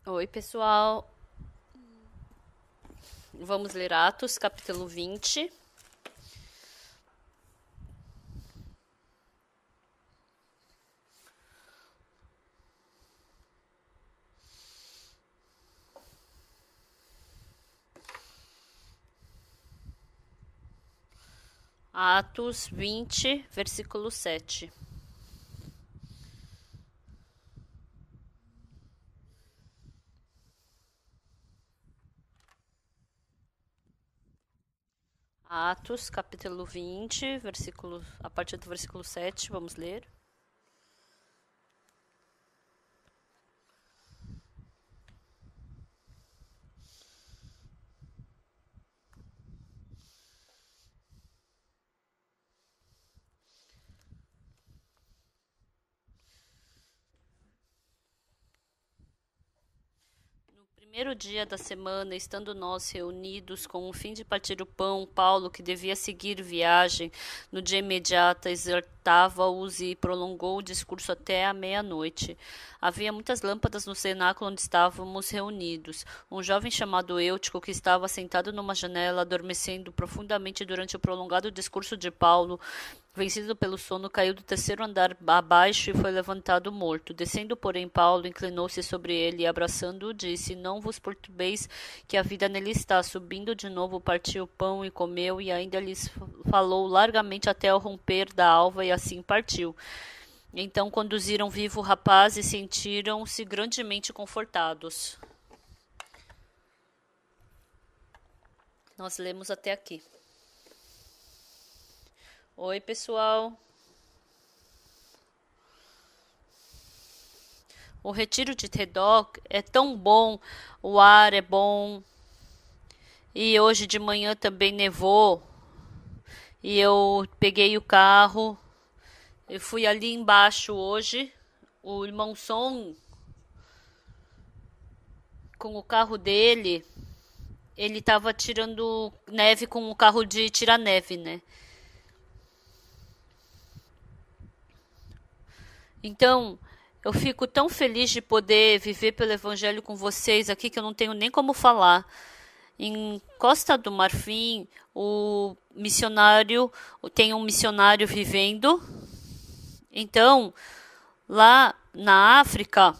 Oi, pessoal. Vamos ler Atos, capítulo 20. Atos 20, versículo 7. Atos, capítulo 20, a partir do versículo 7, vamos ler. Primeiro dia da semana, estando nós reunidos com o fim de partir o pão, Paulo, que devia seguir viagem no dia imediato, exortava-os e prolongou o discurso até a meia-noite. Havia muitas lâmpadas no cenáculo onde estávamos reunidos. Um jovem chamado Eutico, que estava sentado numa janela, adormecendo profundamente durante o prolongado discurso de Paulo, vencido pelo sono, caiu do terceiro andar abaixo e foi levantado morto. Descendo, porém, Paulo inclinou-se sobre ele e, abraçando-o, disse: Não vos perturbeis, que a vida nele está. Subindo de novo, partiu o pão e comeu, e ainda lhes falou largamente até ao romper da alva, e assim partiu. Então conduziram vivo o rapaz e sentiram-se grandemente confortados. Nós lemos até aqui. Oi, pessoal. O retiro de Tedok é tão bom, o ar é bom. E hoje de manhã também nevou. E eu peguei o carro. Eu fui ali embaixo hoje. O irmão Som, com o carro dele, ele estava tirando neve com o carro de tirar neve, né? Então, eu fico tão feliz de poder viver pelo evangelho com vocês aqui que eu não tenho nem como falar. Em Costa do Marfim, tem um missionário vivendo. Então, lá na África,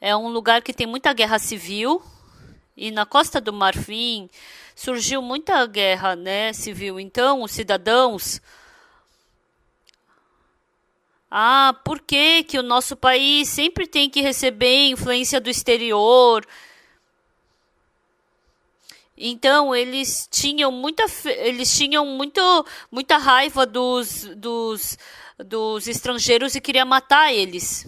é um lugar que tem muita guerra civil. E na Costa do Marfim surgiu muita guerra, né, civil. Então, os cidadãos, por que que o nosso país sempre tem que receber influência do exterior? Então, muita raiva dos estrangeiros e queria matar eles.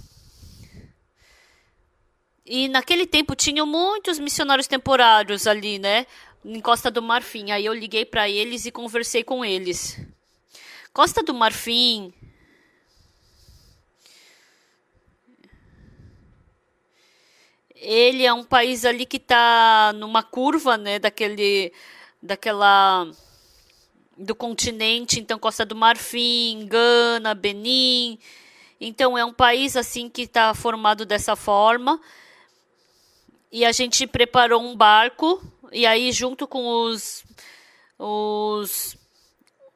E naquele tempo tinham muitos missionários temporários ali, né? Em Costa do Marfim. Aí eu liguei para eles e conversei com eles. Costa do Marfim, ele é um país ali que está numa curva, né? Daquela do continente. Então, Costa do Marfim, Gana, Benin. Então, é um país assim que está formado dessa forma. E a gente preparou um barco. E aí, junto com os,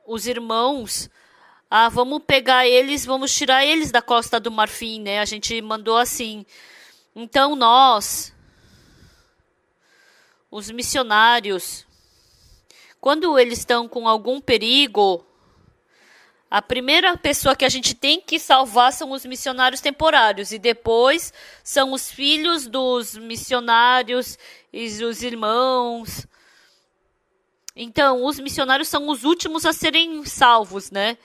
os irmãos, vamos pegar eles, vamos tirar eles da Costa do Marfim, né? A gente mandou assim. Então, os missionários, quando eles estão com algum perigo, a primeira pessoa que a gente tem que salvar são os missionários temporários. E depois são os filhos dos missionários e os irmãos. Então, os missionários são os últimos a serem salvos, né?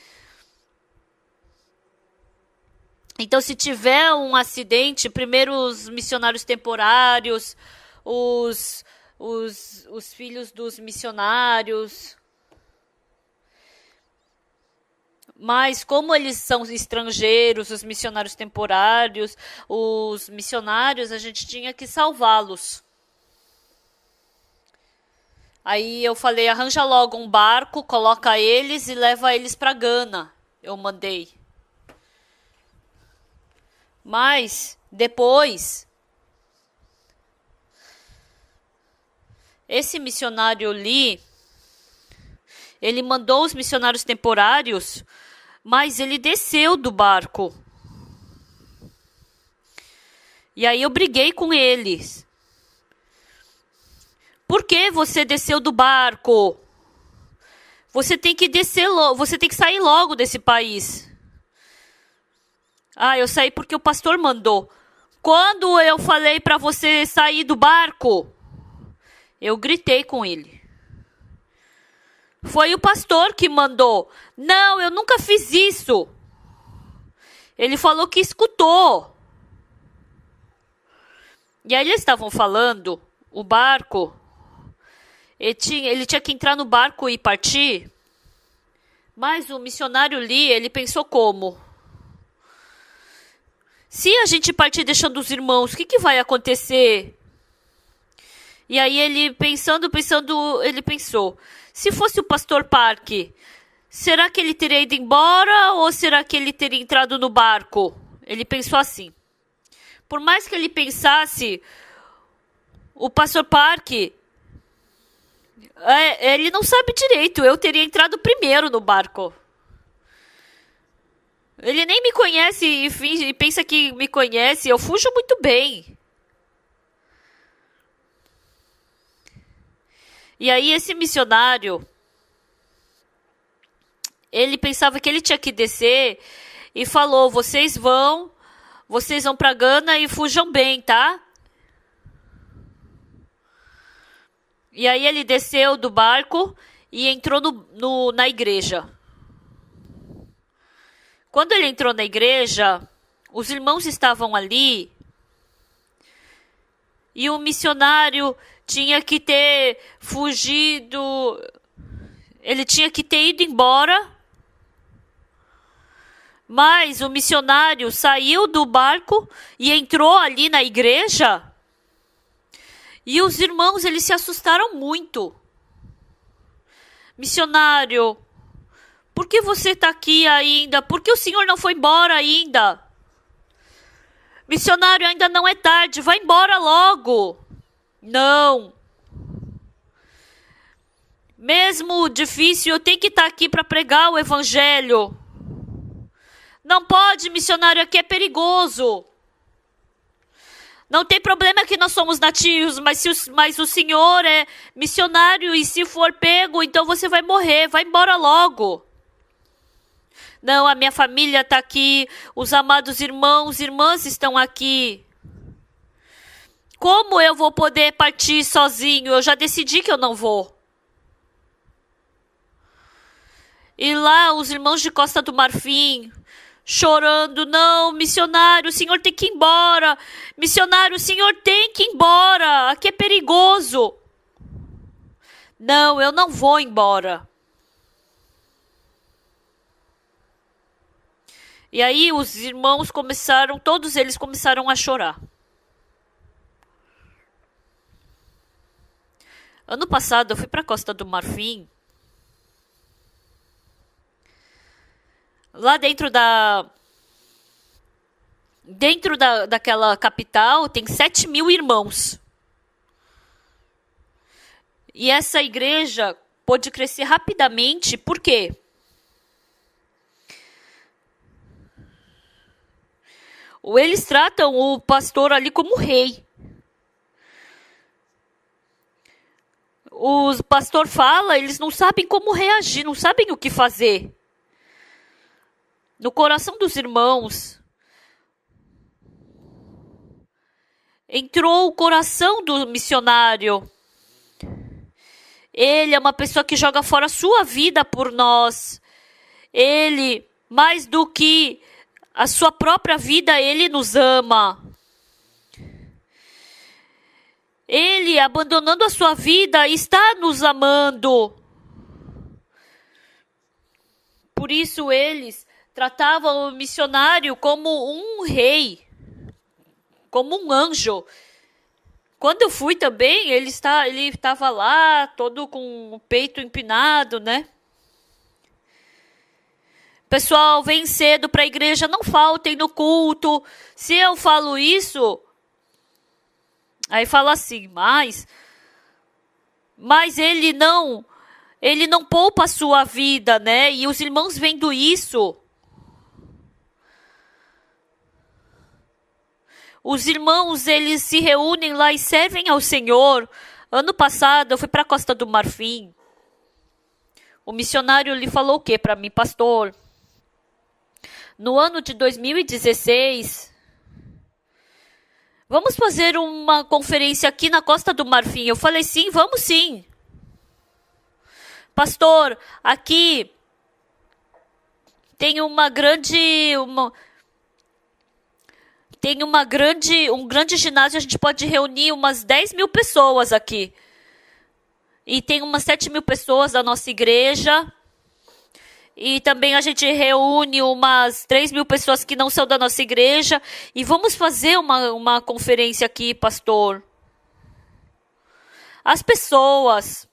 Então, se tiver um acidente, primeiro os missionários temporários, os, os filhos dos missionários. Mas como eles são estrangeiros, os missionários temporários, os missionários, a gente tinha que salvá-los. Aí eu falei, arranja logo um barco, coloca eles e leva eles para Gana. Eu mandei. Mas depois Esse missionário Lee, ele mandou os missionários temporários, mas ele desceu do barco. E aí eu briguei com eles. Por que você desceu do barco? Você tem que descer logo, você tem que sair logo desse país. Ah, eu saí porque o pastor mandou. Quando eu falei para você sair do barco, eu gritei com ele. Foi o pastor que mandou. Não, eu nunca fiz isso. Ele falou que escutou. E aí eles estavam falando, o barco, ele tinha que entrar no barco e partir. Mas o missionário Lee, ele pensou como? Se a gente partir deixando os irmãos, o que vai acontecer? E aí ele pensando, ele pensou, se fosse o pastor Park, será que ele teria ido embora ou será que ele teria entrado no barco? Ele pensou assim. Por mais que ele pensasse, o pastor Park, ele não sabe direito, eu teria entrado primeiro no barco. Ele nem me conhece e pensa que me conhece, eu fujo muito bem. E aí esse missionário, ele pensava que ele tinha que descer e falou, vocês vão para Gana e fujam bem, tá? E aí ele desceu do barco e entrou na igreja. Quando ele entrou na igreja, os irmãos estavam ali e o missionário tinha que ter fugido, ele tinha que ter ido embora, mas o missionário saiu do barco e entrou ali na igreja e os irmãos, eles se assustaram muito. Missionário, por que você está aqui ainda? Por que o senhor não foi embora ainda? Missionário, ainda não é tarde, vai embora logo. Não. Mesmo difícil, eu tenho que estar aqui para pregar o evangelho. Não pode, missionário, aqui é perigoso. Não tem problema que nós somos nativos, mas o senhor é missionário e se for pego, então você vai morrer, vai embora logo. Não, a minha família está aqui, os amados irmãos e irmãs estão aqui. Como eu vou poder partir sozinho? Eu já decidi que eu não vou. E lá os irmãos de Costa do Marfim, chorando, não, missionário, o senhor tem que ir embora. Missionário, o senhor tem que ir embora, aqui é perigoso. Não, eu não vou embora. E aí os irmãos todos eles começaram a chorar. Ano passado eu fui para a Costa do Marfim. Lá daquela capital tem 7.000 irmãos. E essa igreja pôde crescer rapidamente, por quê? Eles tratam o pastor ali como rei. O pastor fala, eles não sabem como reagir, não sabem o que fazer. No coração dos irmãos, entrou o coração do missionário. Ele é uma pessoa que joga fora a sua vida por nós. Ele, mais do que a sua própria vida, ele nos ama. Ele, abandonando a sua vida, está nos amando. Por isso eles tratavam o missionário como um rei, como um anjo. Quando eu fui também, ele estava lá, todo com o peito empinado, né? Pessoal, vem cedo para a igreja, não faltem no culto. Se eu falo isso, aí fala assim, mas mas ele não poupa a sua vida, né? E os irmãos vendo isso, os irmãos, eles se reúnem lá e servem ao Senhor. Ano passado, eu fui para a Costa do Marfim. O missionário lhe falou o quê para mim, pastor? No ano de 2016, vamos fazer uma conferência aqui na Costa do Marfim. Eu falei, sim, vamos sim. Pastor, aqui tem um grande ginásio, a gente pode reunir umas 10 mil pessoas aqui. E tem umas 7 mil pessoas da nossa igreja. E também a gente reúne umas 3 mil pessoas que não são da nossa igreja. E vamos fazer uma conferência aqui, pastor. As pessoas,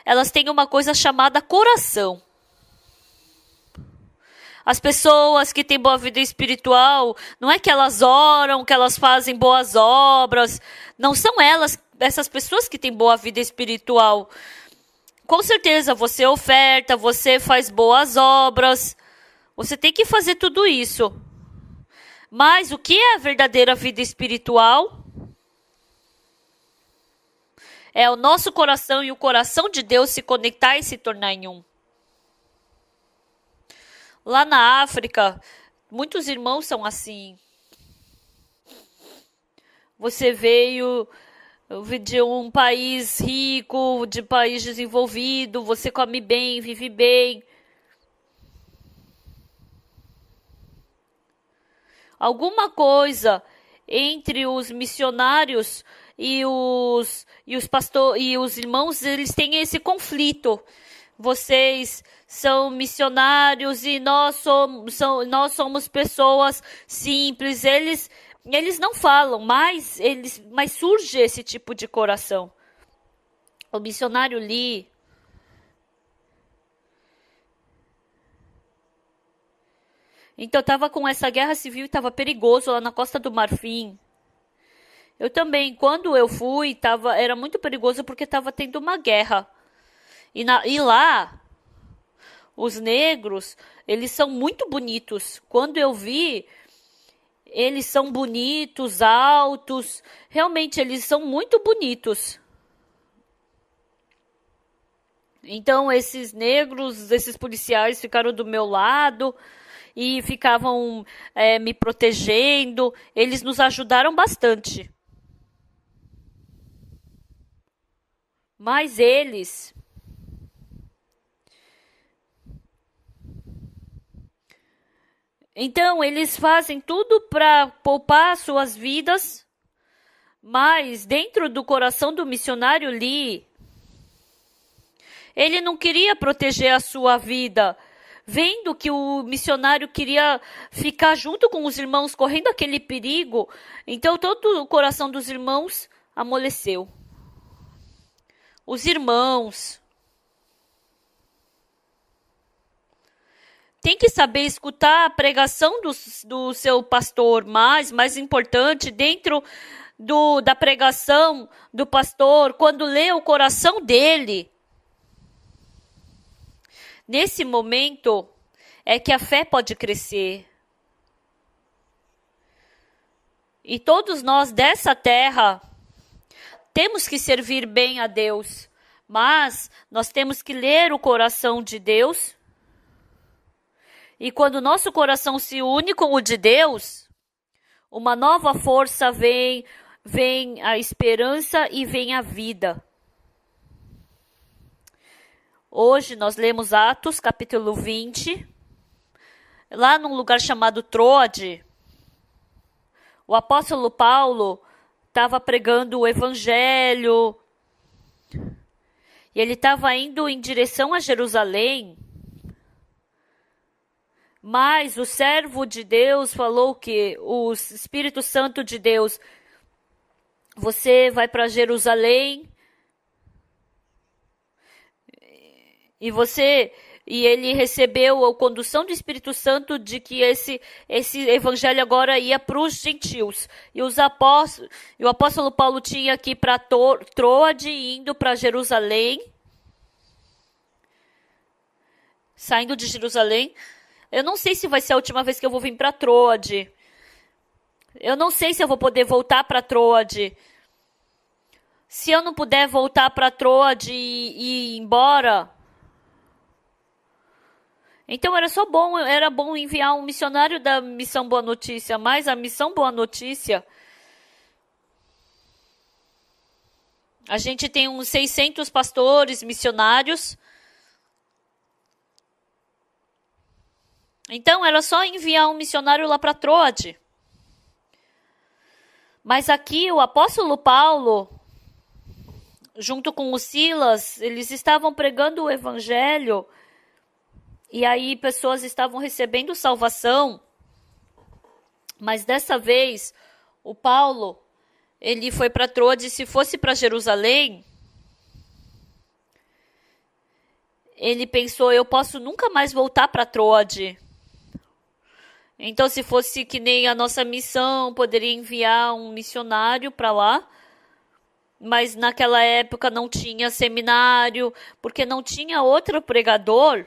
elas têm uma coisa chamada coração. As pessoas que têm boa vida espiritual, não é que elas oram, que elas fazem boas obras. Não são essas pessoas que têm boa vida espiritual. Com certeza, você oferta, você faz boas obras. Você tem que fazer tudo isso. Mas o que é a verdadeira vida espiritual? É o nosso coração e o coração de Deus se conectar e se tornar em um. Lá na África, muitos irmãos são assim. Você veio de um país rico, de país desenvolvido, você come bem, vive bem. Alguma coisa entre os missionários e os irmãos, eles têm esse conflito. Vocês são missionários e nós somos pessoas simples. Eles não falam, mas surge esse tipo de coração. O missionário Lee, então estava com essa guerra civil e estava perigoso lá na Costa do Marfim. Eu também, quando eu fui, era muito perigoso porque estava tendo uma guerra. E lá, os negros, eles são muito bonitos. Quando eu vi, eles são bonitos, altos. Realmente, eles são muito bonitos. Então, esses negros, esses policiais ficaram do meu lado e ficavam me protegendo. Eles nos ajudaram bastante. Mas eles... Então, eles fazem tudo para poupar suas vidas, mas dentro do coração do missionário Lee, ele não queria proteger a sua vida, vendo que o missionário queria ficar junto com os irmãos, correndo aquele perigo. Então, todo o coração dos irmãos amoleceu. Os irmãos tem que saber escutar a pregação do seu pastor, mais importante, dentro da pregação do pastor, quando lê o coração dele. Nesse momento é que a fé pode crescer. E todos nós dessa terra temos que servir bem a Deus, mas nós temos que ler o coração de Deus. E quando o nosso coração se une com o de Deus, uma nova força vem a esperança e vem a vida. Hoje nós lemos Atos, capítulo 20. Lá num lugar chamado Troade, o apóstolo Paulo estava pregando o evangelho. E ele estava indo em direção a Jerusalém. Mas o servo de Deus falou que o Espírito Santo de Deus, você vai para Jerusalém e e ele recebeu a condução do Espírito Santo de que esse evangelho agora ia para os gentios. E o apóstolo Paulo tinha que ir para Troade, indo para Jerusalém, saindo de Jerusalém. Eu não sei se vai ser a última vez que eu vou vir para Troade. Eu não sei se eu vou poder voltar para Troade. Se eu não puder voltar para Troade e ir embora, então era bom enviar um missionário da Missão Boa Notícia, mas a Missão Boa Notícia, a gente tem uns 600 pastores missionários. Então era só enviar um missionário lá para Troade. Mas aqui o apóstolo Paulo, junto com o Silas, eles estavam pregando o evangelho. E aí pessoas estavam recebendo salvação. Mas dessa vez, o Paulo, ele foi para Troade. Se fosse para Jerusalém, ele pensou, eu posso nunca mais voltar para Troade. Então, se fosse que nem a nossa missão, poderia enviar um missionário para lá. Mas naquela época não tinha seminário, porque não tinha outro pregador.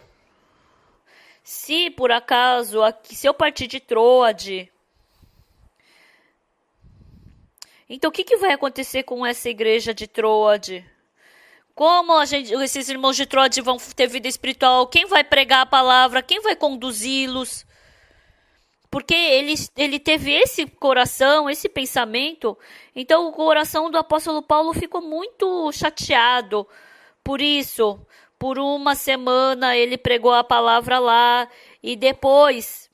Se por acaso, se eu partir de Troade, então o que vai acontecer com essa igreja de Troade? Como esses irmãos de Troade vão ter vida espiritual? Quem vai pregar a palavra? Quem vai conduzi-los? Porque ele teve esse coração, esse pensamento. Então o coração do apóstolo Paulo ficou muito chateado por isso. Por uma semana ele pregou a palavra lá. E depois,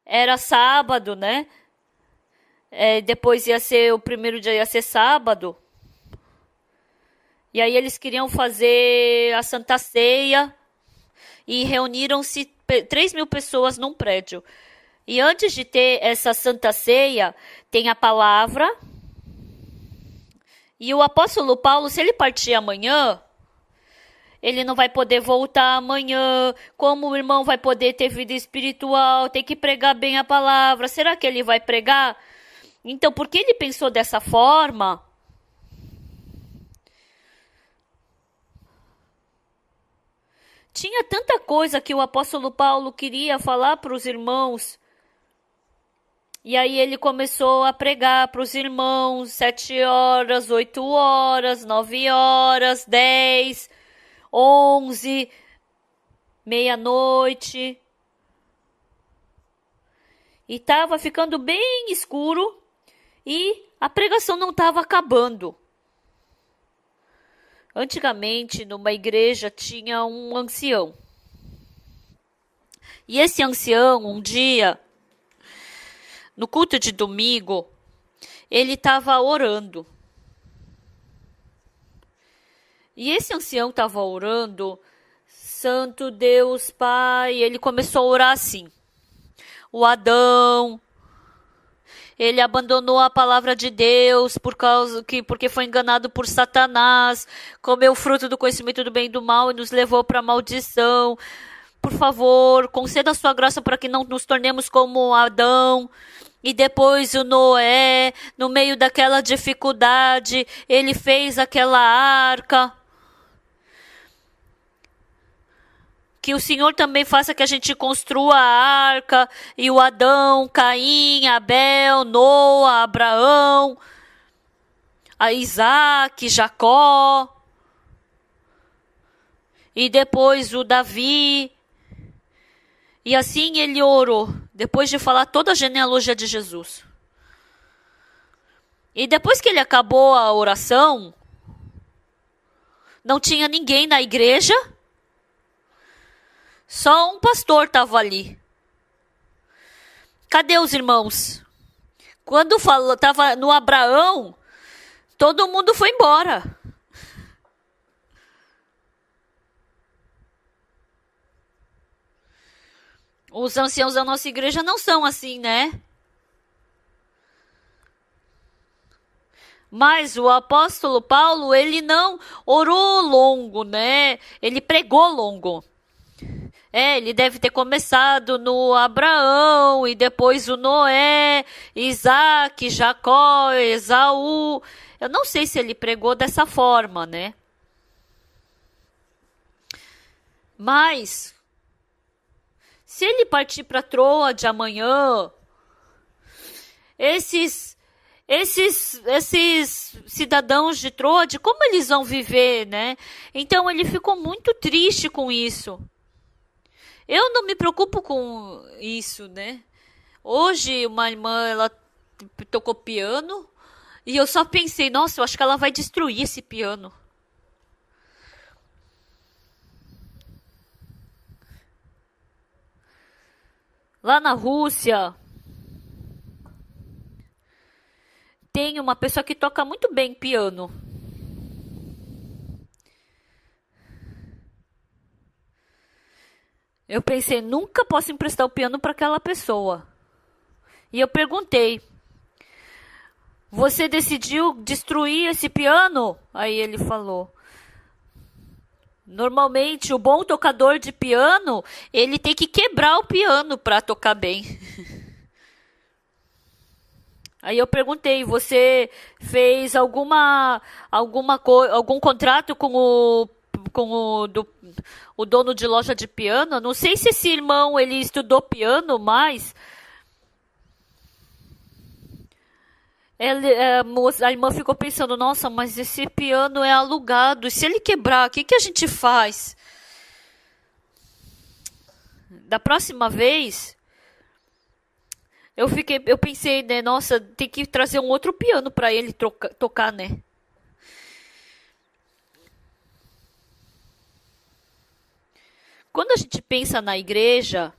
era sábado, né? Depois o primeiro dia ia ser sábado. E aí eles queriam fazer a Santa Ceia. E reuniram-se 3.000 pessoas num prédio. E antes de ter essa Santa Ceia, tem a palavra. E o apóstolo Paulo, se ele partir amanhã, ele não vai poder voltar amanhã. Como o irmão vai poder ter vida espiritual? Tem que pregar bem a palavra. Será que ele vai pregar? Então, porque ele pensou dessa forma, tinha tanta coisa que o apóstolo Paulo queria falar para os irmãos. E aí ele começou a pregar para os irmãos 7 horas, 8 horas, 9 horas, 10, 11, meia-noite. E estava ficando bem escuro e a pregação não estava acabando. Antigamente, numa igreja, tinha um ancião. E esse ancião, um dia, no culto de domingo, ele estava orando. E esse ancião estava orando, Santo Deus Pai, ele começou a orar assim. O Adão, ele abandonou a palavra de Deus porque foi enganado por Satanás, comeu o fruto do conhecimento do bem e do mal e nos levou para a maldição. Por favor, conceda a sua graça para que não nos tornemos como Adão. E depois o Noé, no meio daquela dificuldade, ele fez aquela arca. Que o Senhor também faça que a gente construa a arca, e o Adão, Caim, Abel, Noa, Abraão, a Isaac, Jacó, e depois o Davi. E assim ele orou, depois de falar toda a genealogia de Jesus. E depois que ele acabou a oração, não tinha ninguém na igreja, só um pastor estava ali. Cadê os irmãos? Quando estava no Abraão, todo mundo foi embora. Os anciãos da nossa igreja não são assim, né? Mas o apóstolo Paulo, ele não orou longo, né? Ele pregou longo. Ele deve ter começado no Abraão e depois o Noé, Isaac, Jacó, Esaú. Eu não sei se ele pregou dessa forma, né? Mas se ele partir para Troa de amanhã, esses esses cidadãos de Troade, como eles vão viver, né? Então ele ficou muito triste com isso. Eu não me preocupo com isso, né? Hoje uma irmã, ela tocou piano e eu só pensei, nossa, eu acho que ela vai destruir esse piano. Lá na Rússia tem uma pessoa que toca muito bem piano. Eu pensei, nunca posso emprestar o piano para aquela pessoa. E eu perguntei, você decidiu destruir esse piano? Aí ele falou, normalmente o bom tocador de piano, ele tem que quebrar o piano para tocar bem. Aí eu perguntei, você fez algum contrato com o dono de loja de piano? Não sei se esse irmão ele estudou piano, mas a irmã ficou pensando, nossa, mas esse piano é alugado. E se ele quebrar, o que a gente faz? Da próxima vez, eu pensei, né, nossa, tem que trazer um outro piano para ele tocar, né? Quando a gente pensa na igreja,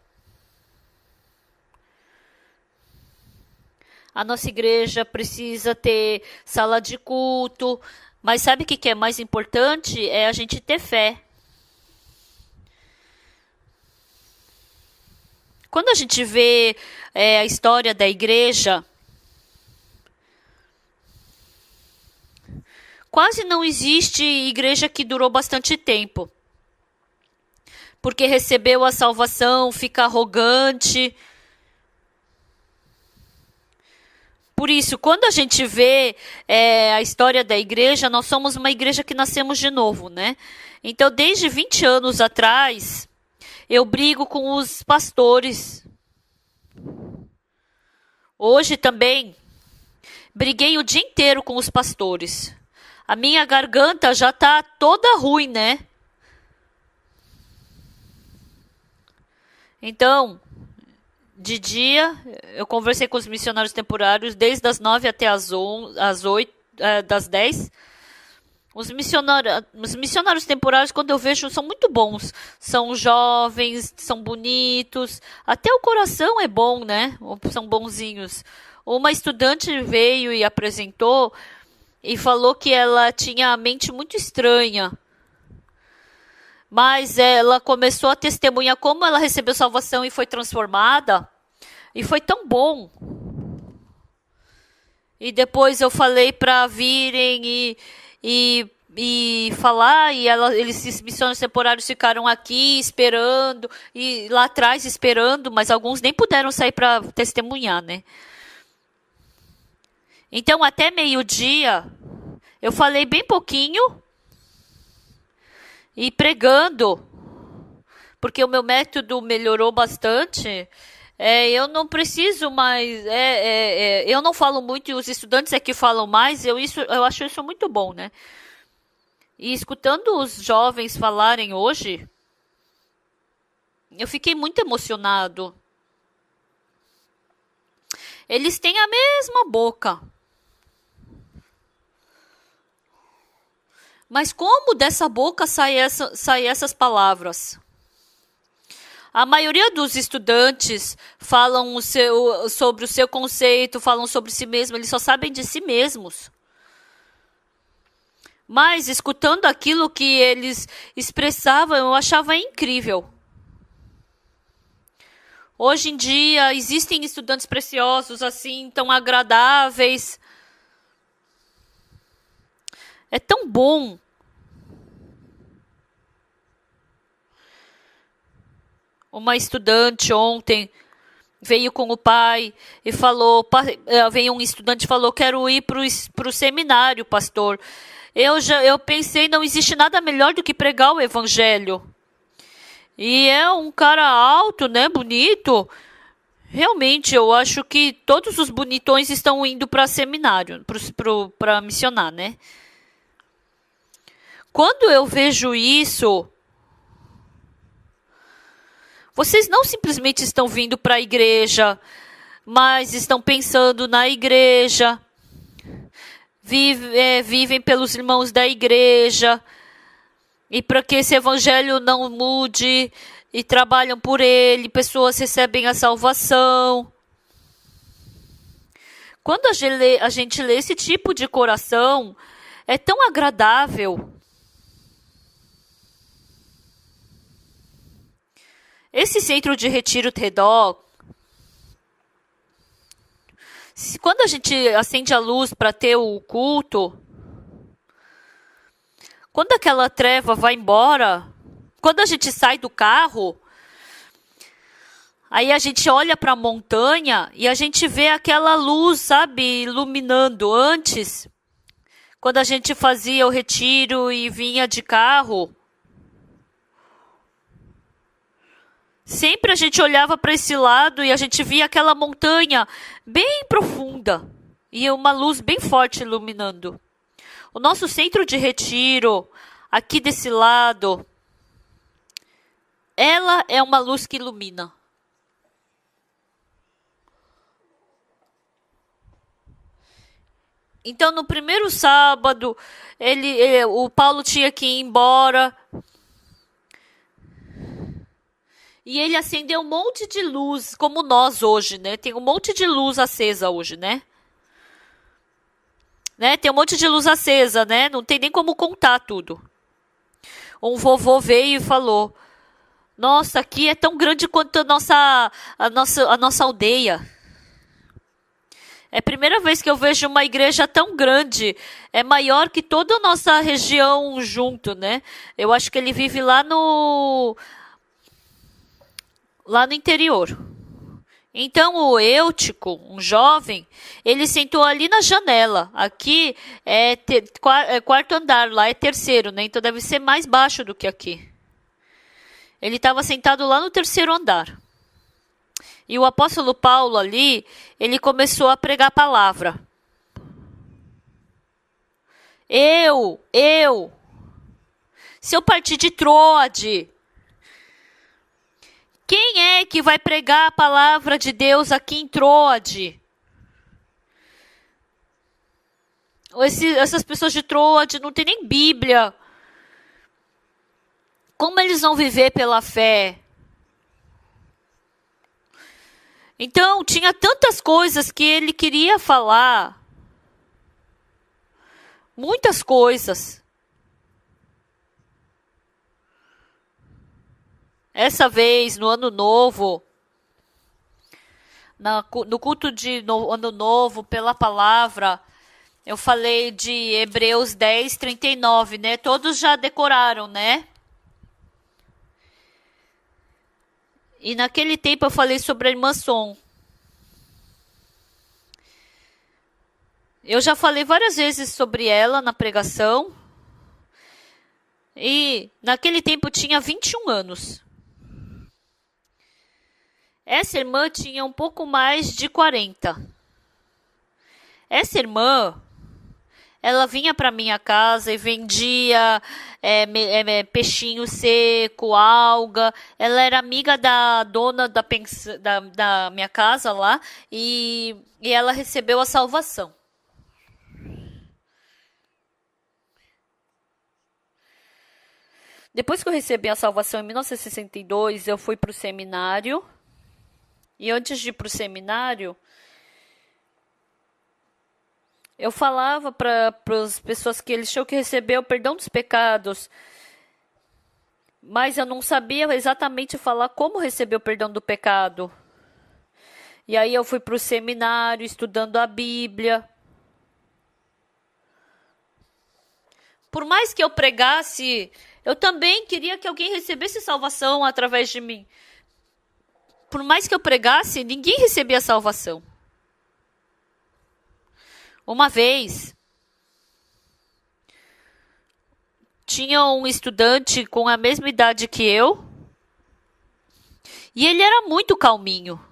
a nossa igreja precisa ter sala de culto, mas sabe o que é mais importante? É a gente ter fé. Quando a gente vê a história da igreja, quase não existe igreja que durou bastante tempo. Porque recebeu a salvação, fica arrogante. Por isso, quando a gente vê a história da igreja, nós somos uma igreja que nascemos de novo, né? Então, desde 20 anos atrás, eu brigo com os pastores. Hoje também, briguei o dia inteiro com os pastores. A minha garganta já tá toda ruim, né? Então, de dia, eu conversei com os missionários temporários desde as 9 até as 8, das 10. Os missionários temporários, quando eu vejo, são muito bons. São jovens, são bonitos. Até o coração é bom, né? São bonzinhos. Uma estudante veio e apresentou e falou que ela tinha a mente muito estranha. Mas ela começou a testemunhar como ela recebeu salvação e foi transformada. E foi tão bom. E depois eu falei para virem e falar, e esses missionários temporários ficaram aqui esperando, e lá atrás esperando, mas alguns nem puderam sair para testemunhar, né? Então, até meio-dia, eu falei bem pouquinho e pregando, porque o meu método melhorou bastante. Eu não preciso mais, eu não falo muito e os estudantes é que falam mais. Eu acho isso muito bom, né? E escutando os jovens falarem hoje, eu fiquei muito emocionado. Eles têm a mesma boca. Mas como dessa boca saem essas palavras? A maioria dos estudantes falam sobre o seu conceito, falam sobre si mesmo, eles só sabem de si mesmos. Mas, escutando aquilo que eles expressavam, eu achava incrível. Hoje em dia, existem estudantes preciosos, assim, tão agradáveis. É tão bom. Uma estudante ontem veio com o pai e falou, veio um estudante e falou, quero ir para o seminário, pastor. Eu pensei, não existe nada melhor do que pregar o evangelho. E é um cara alto, né, bonito. Realmente, eu acho que todos os bonitões estão indo para seminário, para missionar, né? Quando eu vejo isso, vocês não simplesmente estão vindo para a igreja, mas estão pensando na igreja, vivem pelos irmãos da igreja, e para que esse evangelho não mude, e trabalham por ele, pessoas recebem a salvação. Quando a gente lê esse tipo de coração, é tão agradável. Esse centro de retiro Redó, quando a gente acende a luz para ter o culto, quando aquela treva vai embora, quando a gente sai do carro, aí a gente olha para a montanha e a gente vê aquela luz, sabe, iluminando. Antes, quando a gente fazia o retiro e vinha de carro, sempre a gente olhava para esse lado e a gente via aquela montanha bem profunda e uma luz bem forte iluminando. O nosso centro de retiro, aqui desse lado, ela é uma luz que ilumina. Então, no primeiro sábado, o Paulo tinha que ir embora. E ele acendeu um monte de luz, como nós hoje, né? Tem um monte de luz acesa hoje, né? Tem um monte de luz acesa, né? Não tem nem como contar tudo. Um vovô veio e falou, nossa, aqui é tão grande quanto a nossa aldeia. É a primeira vez que eu vejo uma igreja tão grande. É maior que toda a nossa região junto, né? Eu acho que ele vive lá no interior. Então o Eutico, um jovem, ele sentou ali na janela. Aqui é quarto andar, lá é terceiro, né? Então deve ser mais baixo do que aqui. Ele estava sentado lá no terceiro andar. E o apóstolo Paulo ali, ele começou a pregar a palavra. Se eu partir de Troade, quem é que vai pregar a palavra de Deus aqui em Troade? Essas pessoas de Troade não tem nem Bíblia. Como eles vão viver pela fé? Então, tinha tantas coisas que ele queria falar. Muitas coisas. Essa vez, no Ano Novo, no culto de Ano Novo, pela palavra, eu falei de Hebreus 10, 39, né? Todos já decoraram, né? E naquele tempo eu falei sobre a irmã Som. Eu já falei várias vezes sobre ela na pregação. E naquele tempo eu tinha 21 anos. Essa irmã tinha um pouco mais de 40. Essa irmã, ela vinha para minha casa e vendia peixinho seco, alga. Ela era amiga da dona da minha casa lá e ela recebeu a salvação. Depois que eu recebi a salvação em 1962, eu fui para o seminário. E antes de ir para o seminário, eu falava para as pessoas que eles tinham que receber o perdão dos pecados. Mas eu não sabia exatamente falar como receber o perdão do pecado. E aí eu fui para o seminário, estudando a Bíblia. Por mais que eu pregasse, eu também queria que alguém recebesse salvação através de mim. por mais que eu pregasse, ninguém recebia salvação. Uma vez, tinha um estudante com a mesma idade que eu, e ele era muito calminho.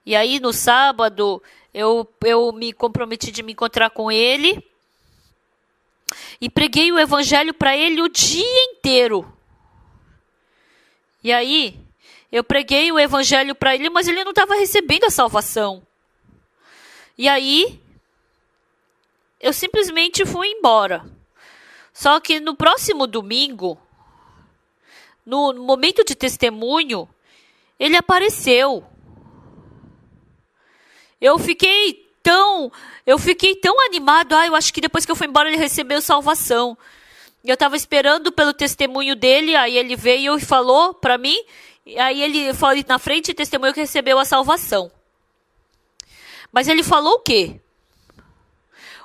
E aí, no sábado, eu me comprometi de me encontrar com ele e preguei o evangelho para ele o dia inteiro. E aí, eu preguei o evangelho para ele, mas ele não estava recebendo a salvação. E aí, eu simplesmente fui embora. Só que no próximo domingo, no momento de testemunho, ele apareceu. Eu fiquei tão animado. Eu acho que depois que eu fui embora ele recebeu salvação. Eu estava esperando pelo testemunho dele, aí ele veio e falou para mim, aí ele falou na frente e testemunhou que recebeu a salvação. Mas ele falou o quê?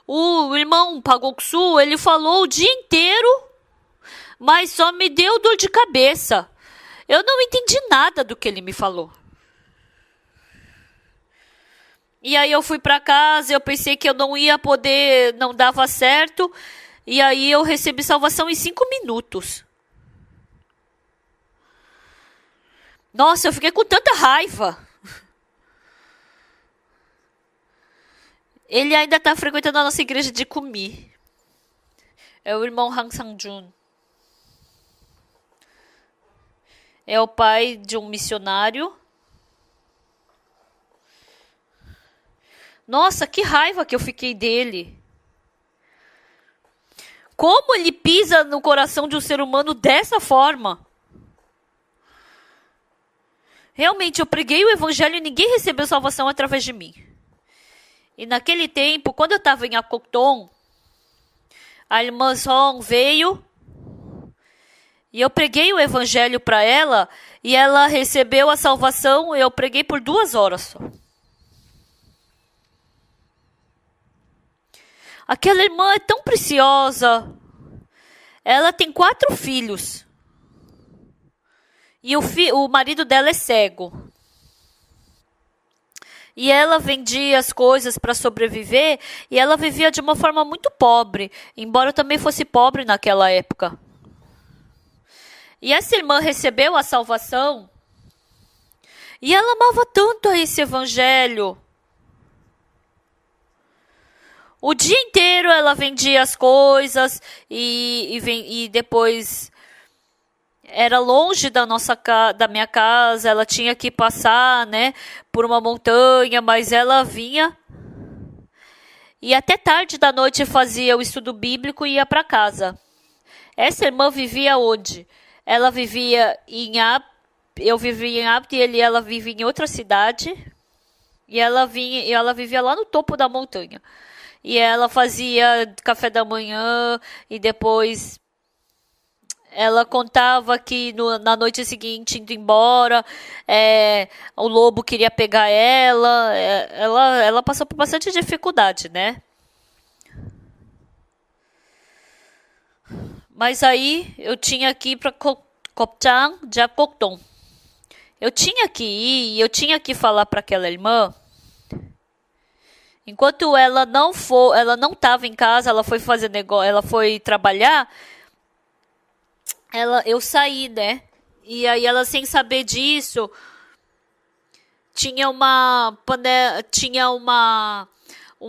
O irmão Pagoksu, ele falou o dia inteiro, mas só me deu dor de cabeça. Eu não entendi nada do que ele me falou. E aí eu fui para casa, eu pensei que eu não ia poder, não dava certo. E aí eu recebi salvação em 5 minutos. Nossa, eu fiquei com tanta raiva. Ele ainda está frequentando a nossa igreja de Kumi. É o irmão Han Sang-jun. É o pai de um missionário. Nossa, que raiva que eu fiquei dele. Como ele pisa no coração de um ser humano dessa forma? Realmente, eu preguei o evangelho e ninguém recebeu salvação através de mim. E naquele tempo, quando eu estava em Akokton, a irmã Song veio e eu preguei o evangelho para ela e ela recebeu a salvação. Eu preguei por 2 horas só. Aquela irmã é tão preciosa. Ela tem 4 filhos. E o marido dela é cego. E ela vendia as coisas para sobreviver. E ela vivia de uma forma muito pobre. Embora eu também fosse pobre naquela época. E essa irmã recebeu a salvação. E ela amava tanto esse evangelho. O dia inteiro ela vendia as coisas e depois era longe da minha casa, ela tinha que passar, né, por uma montanha, mas ela vinha e até tarde da noite fazia o estudo bíblico e ia para casa. Essa irmã vivia onde? Ela vivia eu vivia em Abdi, ela vivia em outra cidade e ela vivia lá no topo da montanha. E ela fazia café da manhã e depois ela contava que na noite seguinte, indo embora, o lobo queria pegar ela. Ela passou por bastante dificuldade, né? Mas aí eu tinha que ir para Kopchang, Japokdong. Eu tinha que ir e eu tinha que falar para aquela irmã. Enquanto ela não estava em casa, ela foi fazer negócio, ela foi trabalhar, eu saí, né? E aí ela, sem saber disso, tinha um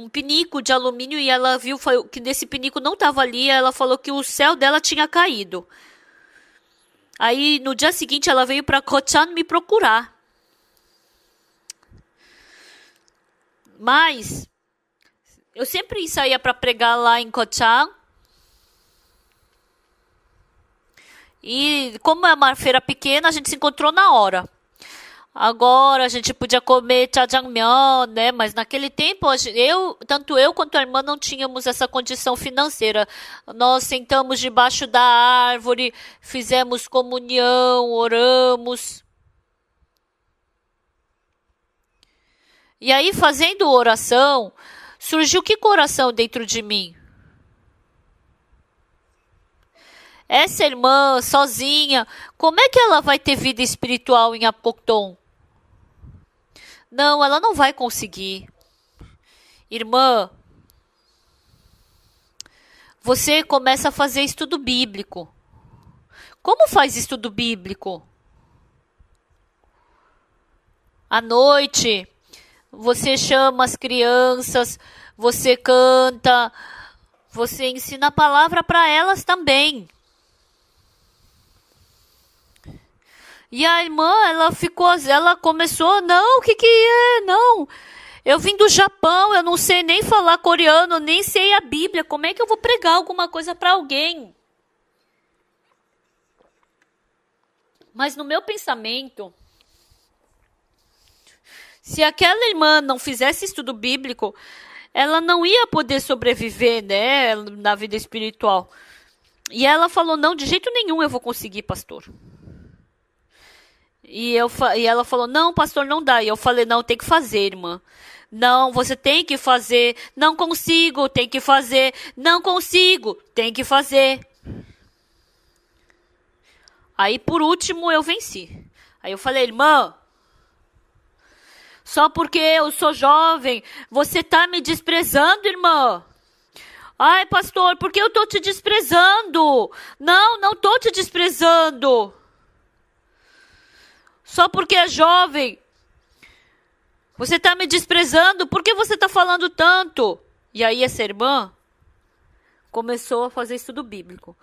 pinico de alumínio e ela viu que nesse pinico não estava ali, ela falou que o céu dela tinha caído. Aí no dia seguinte ela veio para Kochang me procurar. Mas eu sempre saía para pregar lá em Kochang. E como é uma feira pequena, a gente se encontrou na hora. Agora a gente podia comer jjajangmyeon, né? Mas naquele tempo, tanto eu quanto a irmã não tínhamos essa condição financeira. Nós sentamos debaixo da árvore, fizemos comunhão, oramos. E aí, fazendo oração, surgiu que coração dentro de mim? Essa irmã sozinha, como é que ela vai ter vida espiritual em Apocton? Não, ela não vai conseguir. Irmã, você começa a fazer estudo bíblico. Como faz estudo bíblico? À noite, você chama as crianças, você canta, você ensina a palavra para elas também. E a irmã, ela começou, não, o que é? Não, eu vim do Japão, eu não sei nem falar coreano, nem sei a Bíblia, como é que eu vou pregar alguma coisa para alguém? Mas no meu pensamento, se aquela irmã não fizesse estudo bíblico, ela não ia poder sobreviver, né, na vida espiritual. E ela falou, não, de jeito nenhum eu vou conseguir, pastor. E ela falou, não, pastor, não dá. E eu falei, não, tem que fazer, irmã. Não, você tem que fazer. Não consigo, tem que fazer. Não consigo, tem que fazer. Aí, por último, eu venci. Aí eu falei, irmã, só porque eu sou jovem, você tá me desprezando, irmã? Ai, pastor, por que eu tô te desprezando? Não, não tô te desprezando. Só porque é jovem. Você tá me desprezando? Por que você tá falando tanto? E aí essa irmã começou a fazer estudo bíblico.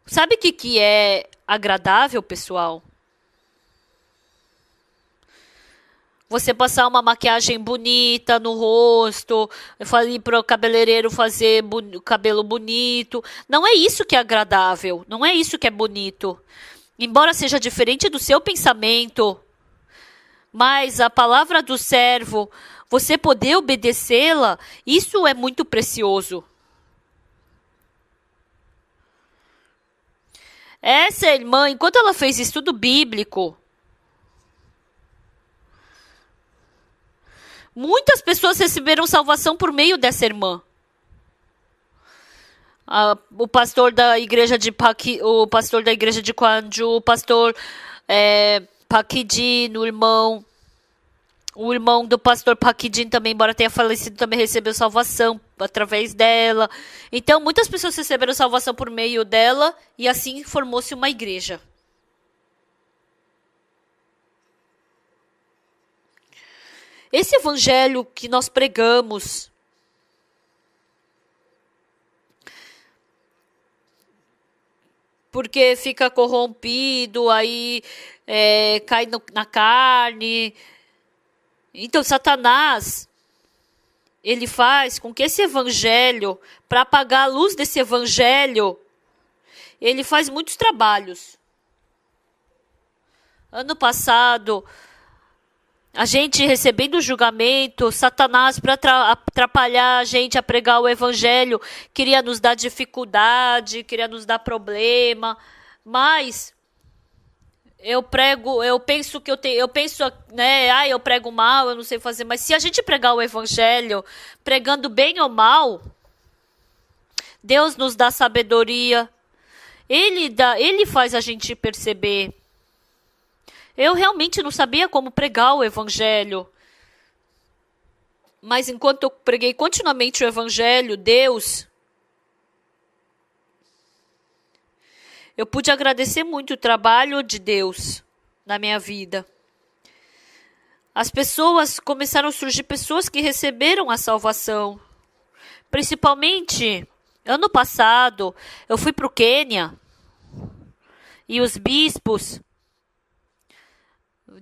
Sabe o que é agradável, pessoal? Você passar uma maquiagem bonita no rosto, eu falei para o cabeleireiro fazer cabelo bonito. Não é isso que é agradável, não é isso que é bonito. Embora seja diferente do seu pensamento, mas a palavra do servo, você poder obedecê-la, isso é muito precioso. Essa irmã, enquanto ela fez estudo bíblico, muitas pessoas receberam salvação por meio dessa irmã. O pastor da igreja de o pastor da igreja de Kwanju, o pastor Pakidin, o irmão do pastor Pakidin também, embora tenha falecido, também recebeu salvação através dela. Então, muitas pessoas receberam salvação por meio dela e assim formou-se uma igreja. Esse evangelho que nós pregamos, porque fica corrompido, aí cai na carne. Então, Satanás, ele faz com que esse evangelho, para apagar a luz desse evangelho, ele faz muitos trabalhos. Ano passado, a gente recebendo o julgamento, Satanás, para atrapalhar a gente a pregar o evangelho, queria nos dar dificuldade, queria nos dar problema, mas eu penso, né, eu prego mal, eu não sei fazer, mas se a gente pregar o evangelho, pregando bem ou mal, Deus nos dá sabedoria, Ele faz a gente perceber. Eu realmente não sabia como pregar o evangelho. Mas enquanto eu preguei continuamente o evangelho, eu pude agradecer muito o trabalho de Deus na minha vida. Começaram a surgir pessoas que receberam a salvação. Principalmente, ano passado, eu fui para o Quênia e os bispos,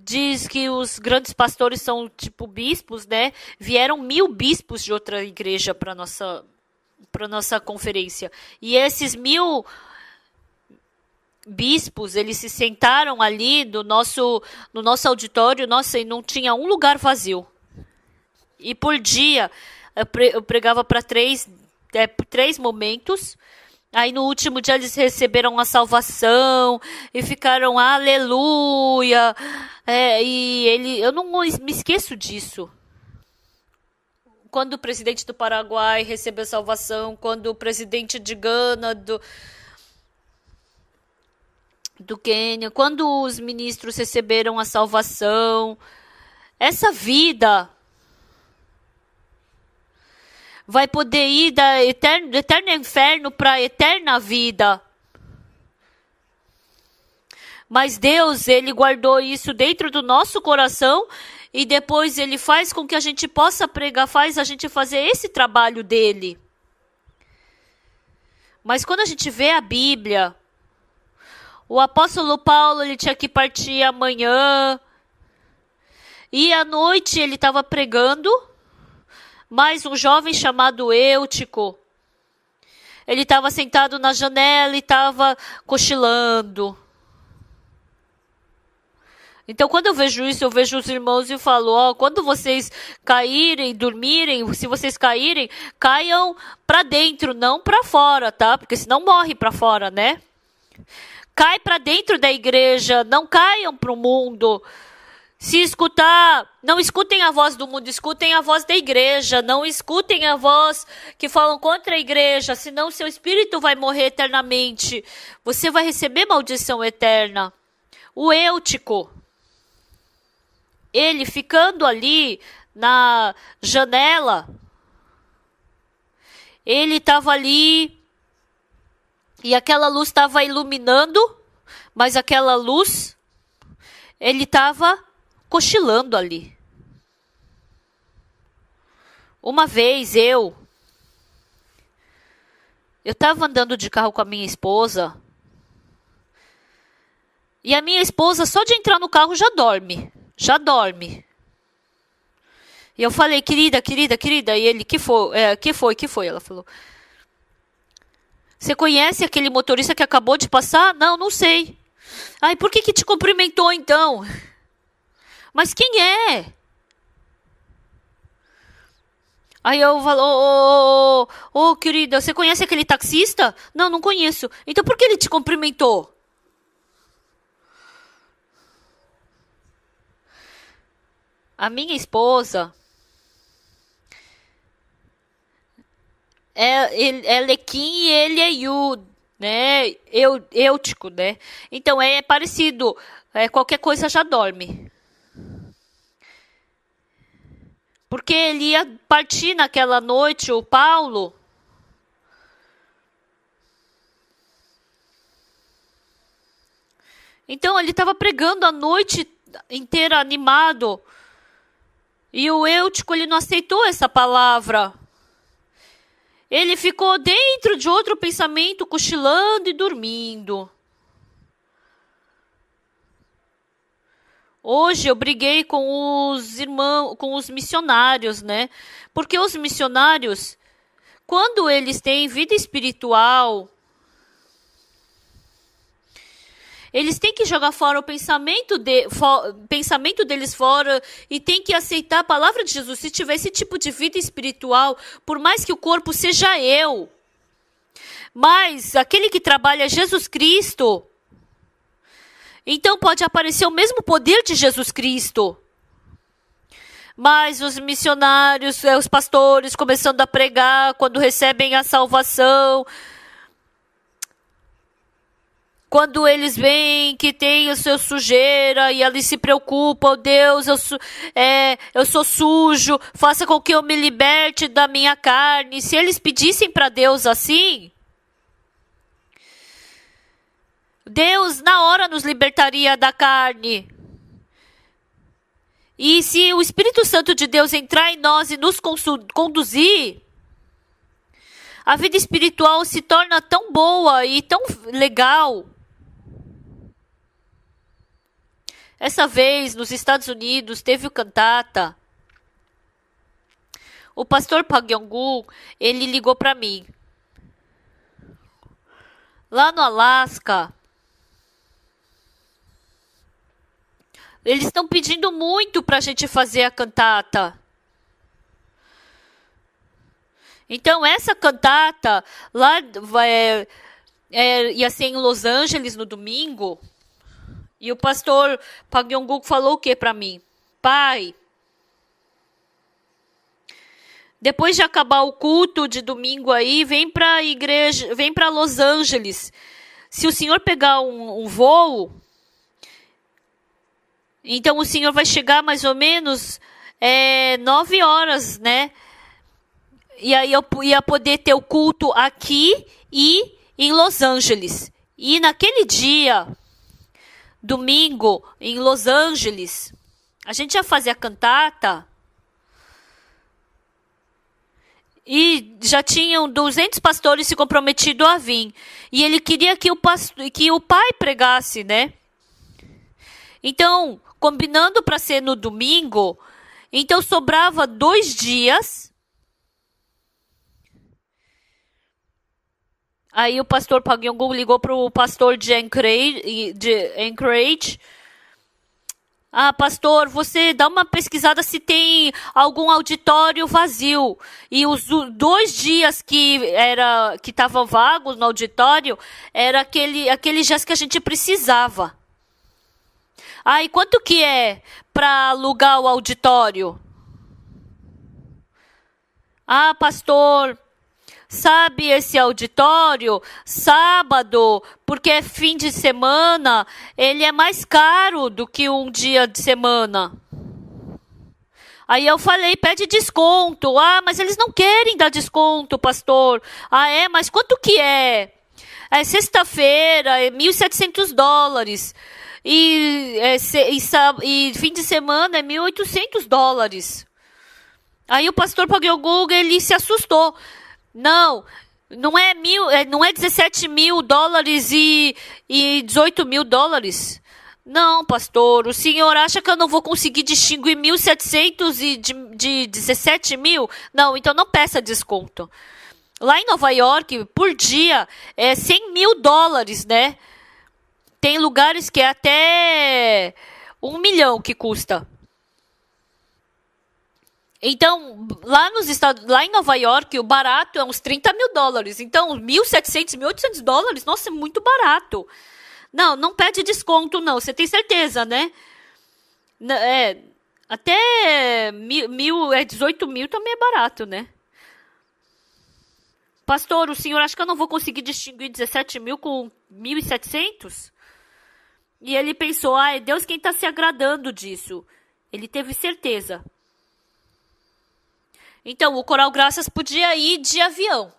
diz que os grandes pastores são tipo bispos, né? Vieram 1000 bispos de outra igreja para nossa conferência. E esses 1000 bispos, eles se sentaram ali no nosso auditório, nossa, e não tinha um lugar vazio. E por dia, eu pregava para três momentos. Aí no último dia eles receberam a salvação e ficaram aleluia. Eu não me esqueço disso. quando o presidente do Paraguai recebeu salvação, quando o presidente de Gana, do Quênia, quando os ministros receberam a salvação. Essa vida vai poder ir do eterno inferno para a eterna vida. Mas Deus, Ele guardou isso dentro do nosso coração e depois Ele faz com que a gente possa pregar, faz a gente fazer esse trabalho dEle. Mas quando a gente vê a Bíblia, o apóstolo Paulo, ele tinha que partir amanhã e à noite ele estava pregando, mas um jovem chamado Eutico, ele estava sentado na janela e estava cochilando. Então, quando eu vejo isso, eu vejo os irmãos e falo, ó, quando vocês caírem, dormirem, se vocês caírem, caiam para dentro, não para fora, tá? Porque senão morre para fora, né? Cai para dentro da igreja, não caiam para o mundo. Se escutar, não escutem a voz do mundo, escutem a voz da igreja, não escutem a voz que falam contra a igreja, senão seu espírito vai morrer eternamente. Você vai receber maldição eterna. O Eutico, ele ficando ali na janela, ele estava ali e aquela luz estava iluminando, mas aquela luz, ele estava cochilando ali. Uma vez eu estava andando de carro com a minha esposa e a minha esposa só de entrar no carro já dorme. E eu falei, querida, e ele, que foi? Ela falou, você conhece aquele motorista que acabou de passar? Não sei. Ai, por que te cumprimentou então? Mas quem é? Aí eu falo, querida, você conhece aquele taxista? Não conheço. Então por que ele te cumprimentou? A minha esposa, ela é Kim e ele é Yu, né? Eutico, né? Então é parecido, qualquer coisa já dorme. Porque ele ia partir naquela noite, o Paulo. Então ele estava pregando a noite inteira animado. E o Eutico, ele não aceitou essa palavra. Ele ficou dentro de outro pensamento, cochilando e dormindo. Hoje eu briguei com os irmãos, com os missionários, né? Porque os missionários, quando eles têm vida espiritual, eles têm que jogar fora o pensamento deles fora e têm que aceitar a palavra de Jesus. Se tiver esse tipo de vida espiritual, por mais que o corpo seja eu, mas aquele que trabalha é Jesus Cristo, então pode aparecer o mesmo poder de Jesus Cristo. Mas os missionários, os pastores começando a pregar quando recebem a salvação, quando eles veem que tem o seu sujeira e eles se preocupam, Deus, eu sou sujo, faça com que eu me liberte da minha carne. Se eles pedissem para Deus assim, Deus na hora nos libertaria da carne. E se o Espírito Santo de Deus entrar em nós e nos conduzir, a vida espiritual se torna tão boa e tão legal. Essa vez, nos Estados Unidos, teve o cantata. O pastor Pagyong-gu, ele ligou para mim. Lá no Alasca, eles estão pedindo muito para a gente fazer a cantata. Então, essa cantata, lá ia ser em Los Angeles no domingo. E o pastor Pagyong-gu falou o que para mim? Pai, Depois de acabar o culto de domingo aí, vem para a igreja, vem para Los Angeles. Se o senhor pegar um voo, então o senhor vai chegar mais ou menos 9 horas, né? E aí eu ia poder ter o culto aqui e em Los Angeles. E naquele dia, domingo, em Los Angeles, a gente ia fazer a cantata e já tinham 200 pastores se comprometido a vir. E ele queria que o pai pregasse, né? Então, combinando para ser no domingo, então sobrava 2 dias. Aí o pastor Park Yong-gun ligou para o pastor de Anchorage. Ah, pastor, você dá uma pesquisada se tem algum auditório vazio. E os 2 dias que estavam vagos no auditório, era aqueles dias que a gente precisava. Ah, e quanto que é para alugar o auditório? Ah, pastor, sabe esse auditório? Sábado, porque é fim de semana, ele é mais caro do que um dia de semana. Aí eu falei, pede desconto. Ah, mas eles não querem dar desconto, pastor. Ah, mas quanto que é? É sexta-feira, é $1.700. E fim de semana é $1.800. Aí o pastor Park Yong-gun, ele se assustou. Não é $17.000 e $18.000. Não, pastor, o senhor acha que eu não vou conseguir distinguir 1.700 de 17 mil? Não, então não peça desconto. Lá em Nova York, por dia, é $100.000, né? Tem lugares que é até 1 milhão que custa. Então, lá em Nova York, o barato é uns $30.000. Então, $1.700, $1.800, nossa, é muito barato. Não pede desconto, não. Você tem certeza, né? Até 18 mil também é barato, né? Pastor, o senhor acha que eu não vou conseguir distinguir 17 mil com 1.700? E ele pensou, é Deus quem está se agradando disso. Ele teve certeza. Então, o Coral Graças podia ir de avião.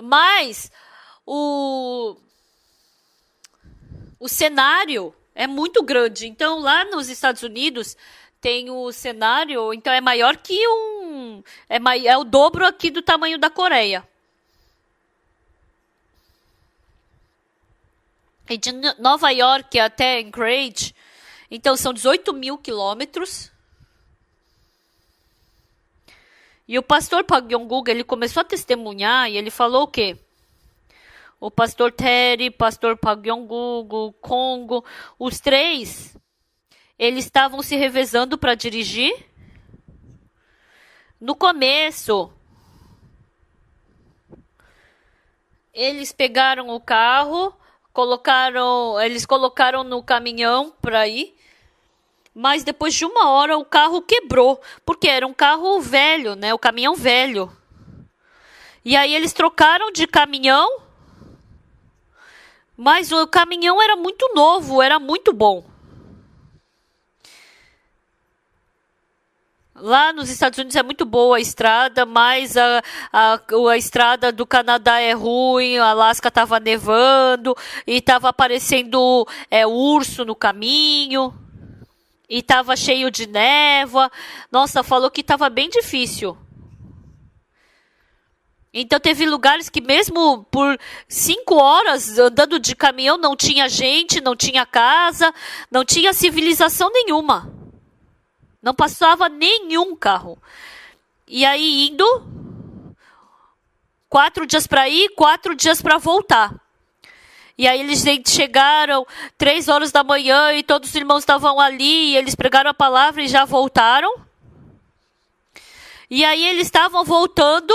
Mas o cenário é muito grande. Então, lá nos Estados Unidos, tem o cenário, então é maior que é o dobro aqui do tamanho da Coreia. E de Nova York até Anchorage, então são 18 mil quilômetros. E o pastor Park Yong-gun, ele começou a testemunhar e ele falou o quê? O pastor Terry, pastor Park Yong-gun, o Congo, os 3, eles estavam se revezando para dirigir. No começo, eles pegaram o carro, eles colocaram no caminhão para ir. Mas depois de 1 hora o carro quebrou, porque era um carro velho, né? O caminhão velho. E aí eles trocaram de caminhão, mas o caminhão era muito novo, era muito bom. Lá nos Estados Unidos é muito boa a estrada, mas a estrada do Canadá é ruim, a Alasca estava nevando e estava aparecendo urso no caminho. E estava cheio de névoa. Nossa, falou que estava bem difícil. Então teve lugares que mesmo por 5 horas andando de caminhão não tinha gente, não tinha casa, não tinha civilização nenhuma. Não passava nenhum carro. E aí indo 4 dias para ir, 4 dias para voltar. E aí eles chegaram 3 horas da manhã e todos os irmãos estavam ali, e eles pregaram a palavra e já voltaram. E aí eles estavam voltando,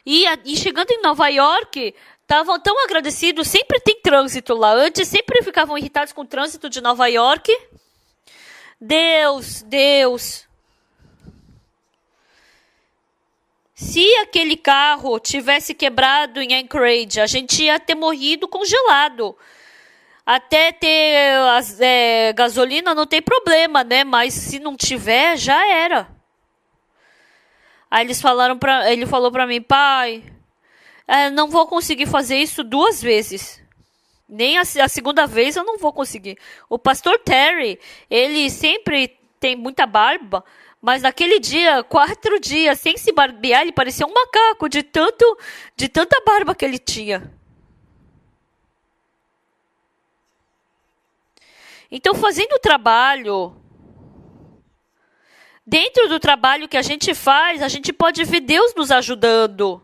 e chegando em Nova York, estavam tão agradecidos, sempre tem trânsito lá. Antes sempre ficavam irritados com o trânsito de Nova York. Deus. Se aquele carro tivesse quebrado em Anchorage, a gente ia ter morrido congelado. Até ter gasolina não tem problema, né? Mas se não tiver, já era. Aí ele falou pra mim, pai, não vou conseguir fazer isso 2 vezes. Nem a segunda vez eu não vou conseguir. O pastor Terry, ele sempre tem muita barba, mas naquele dia, 4 dias, sem se barbear, ele parecia um macaco de tanta barba que ele tinha. Então, fazendo o trabalho, dentro do trabalho que a gente faz, a gente pode ver Deus nos ajudando.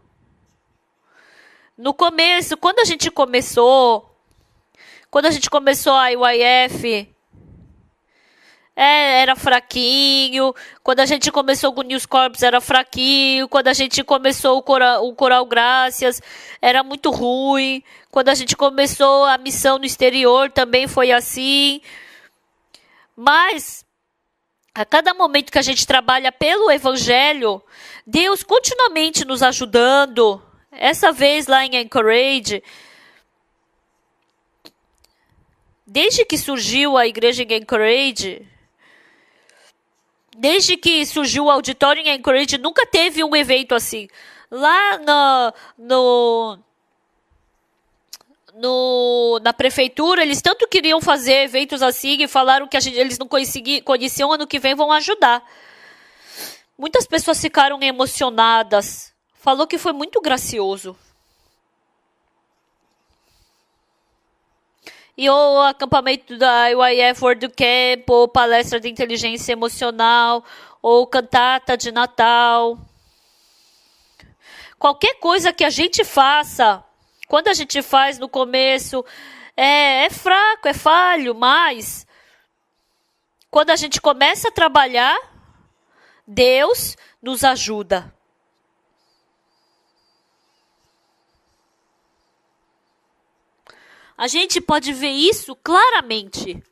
No começo, quando a gente começou a IYF, era fraquinho. Quando a gente começou com o News Corps, era fraquinho. Quando a gente começou o Coral Gracias, era muito ruim. Quando a gente começou a missão no exterior, também foi assim. Mas, a cada momento que a gente trabalha pelo Evangelho, Deus continuamente nos ajudando. Essa vez lá em Anchorage, desde que surgiu a igreja em Anchorage, desde que surgiu o auditório em Anchorage, nunca teve um evento assim. Lá na prefeitura, eles tanto queriam fazer eventos assim e falaram que eles não conheciam, ano que vem vão ajudar. Muitas pessoas ficaram emocionadas. Falou que foi muito gracioso. E o acampamento da IYF World Camp, ou palestra de inteligência emocional, ou cantata de Natal. Qualquer coisa que a gente faça, quando a gente faz no começo, é fraco, é falho, mas quando a gente começa a trabalhar, Deus nos ajuda. A gente pode ver isso claramente.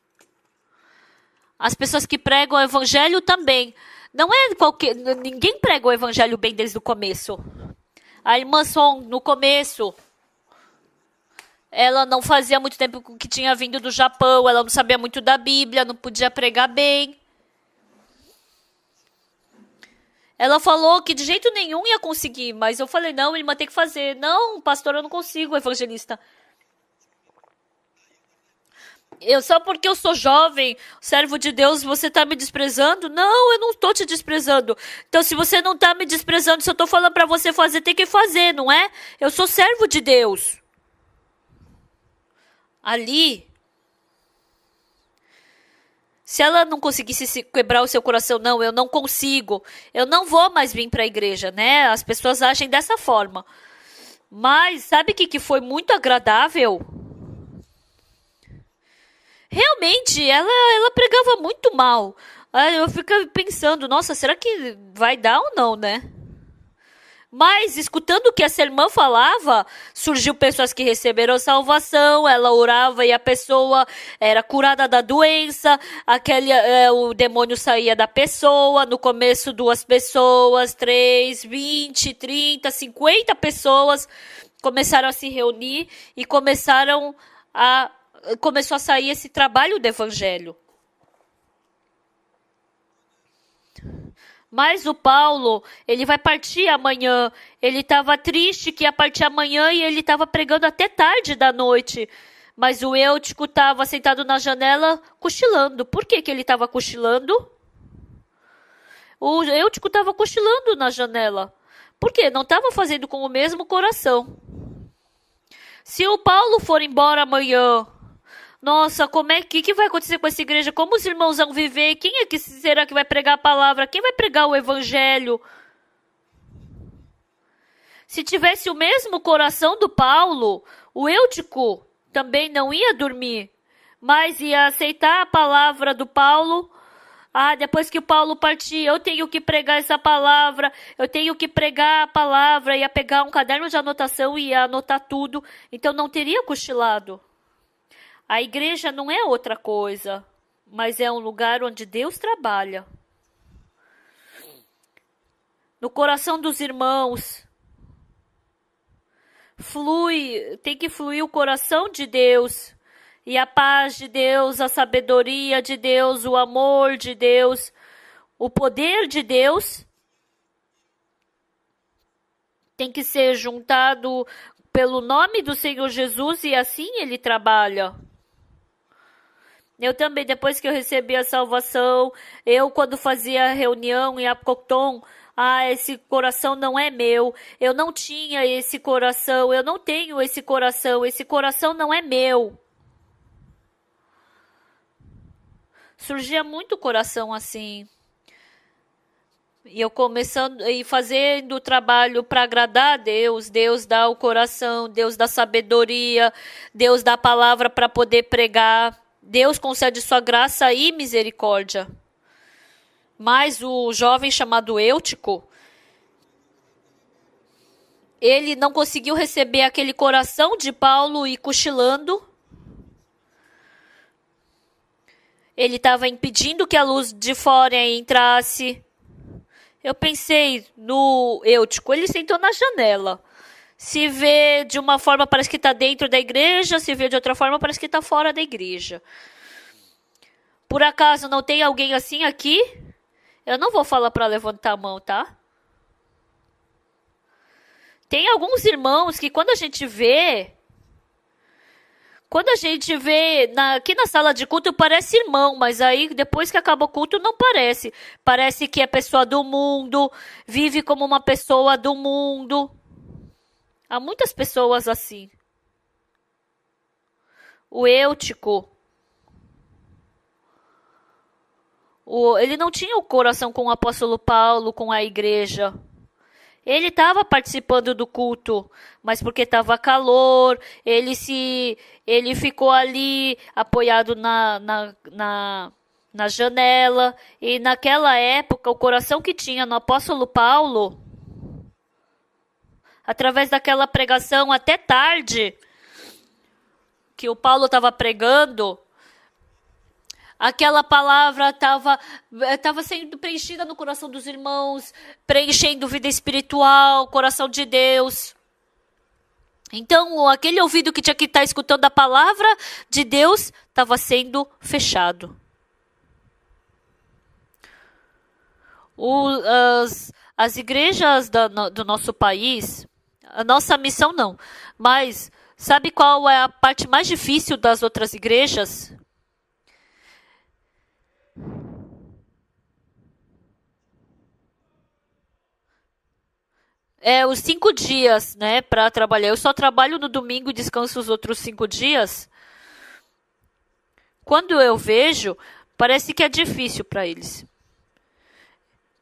As pessoas que pregam o evangelho também. Não é ninguém prega o evangelho bem desde o começo. A irmã Son, no começo, ela não fazia muito tempo que tinha vindo do Japão, ela não sabia muito da Bíblia, não podia pregar bem. Ela falou que de jeito nenhum ia conseguir, mas eu falei, não, irmã, tem que fazer. Não, pastor, eu não consigo, evangelista. Só porque eu sou jovem, servo de Deus, você está me desprezando? Não, eu não estou te desprezando. Então, se você não está me desprezando, se eu estou falando para você fazer, tem que fazer, não é? Eu sou servo de Deus. Ali, se ela não conseguisse quebrar o seu coração, não, eu não consigo, eu não vou mais vir para a igreja, né? As pessoas agem dessa forma. Mas, sabe o que foi muito agradável? Realmente, ela pregava muito mal. Aí eu ficava pensando, nossa, será que vai dar ou não, né? Mas, escutando o que essa irmã falava, surgiu pessoas que receberam salvação, ela orava e a pessoa era curada da doença, o demônio saía da pessoa, no começo 2 pessoas, 3, 20, 30, 50 pessoas começaram a se reunir e começou a sair esse trabalho do evangelho. Mas o Paulo, ele vai partir amanhã. Ele estava triste que ia partir amanhã e ele estava pregando até tarde da noite. Mas o Eutico estava sentado na janela cochilando. Por que ele estava cochilando? O Eutico estava cochilando na janela. Por quê? Não estava fazendo com o mesmo coração. Se o Paulo for embora amanhã, nossa, que vai acontecer com essa igreja? Como os irmãos vão viver? Quem é que será que vai pregar a palavra? Quem vai pregar o evangelho? Se tivesse o mesmo coração do Paulo, o Eutico também não ia dormir, mas ia aceitar a palavra do Paulo. Depois que o Paulo partir, eu tenho que pregar essa palavra, eu tenho que pregar a palavra, ia pegar um caderno de anotação e ia anotar tudo, então não teria cochilado. A igreja não é outra coisa, mas é um lugar onde Deus trabalha. no coração dos irmãos. Tem que fluir o coração de Deus. E a paz de Deus, a sabedoria de Deus, o amor de Deus, o poder de Deus tem que ser juntado pelo nome do Senhor Jesus e assim Ele trabalha. Eu também, depois que eu recebi a salvação, quando fazia reunião em Apocton, esse coração não é meu, eu não tinha esse coração, eu não tenho esse coração não é meu. Surgia muito coração assim. E eu começando e fazendo o trabalho para agradar a Deus. Deus dá o coração, Deus dá sabedoria, Deus dá a palavra para poder pregar. Deus concede sua graça e misericórdia. Mas o jovem chamado Eutico, ele não conseguiu receber aquele coração de Paulo e cochilando. Ele estava impedindo que a luz de fora entrasse. Eu pensei no Eutico, ele sentou na janela. Se vê de uma forma, parece que está dentro da igreja, se vê de outra forma, parece que está fora da igreja. Por acaso não tem alguém assim aqui? Eu não vou falar para levantar a mão, tá? Tem alguns irmãos que quando a gente vê aqui na sala de culto parece irmão, mas aí depois que acaba o culto não parece. Parece que é pessoa do mundo, vive como uma pessoa do mundo. Há muitas pessoas assim. O Eutico, ele não tinha o coração com o apóstolo Paulo, com a igreja. Ele estava participando do culto, mas porque estava calor, ele ficou ali apoiado na janela. E naquela época, o coração que tinha no apóstolo Paulo, através daquela pregação até tarde, que o Paulo estava pregando, aquela palavra estava sendo preenchida no coração dos irmãos, preenchendo vida espiritual, coração de Deus. Então, aquele ouvido que tinha que estar escutando a palavra de Deus estava sendo fechado. As igrejas do nosso país, a nossa missão não, mas sabe qual é a parte mais difícil das outras igrejas? Os 5 dias, né, para trabalhar. Eu só trabalho no domingo e descanso os outros 5 dias. Quando eu vejo, parece que é difícil para eles.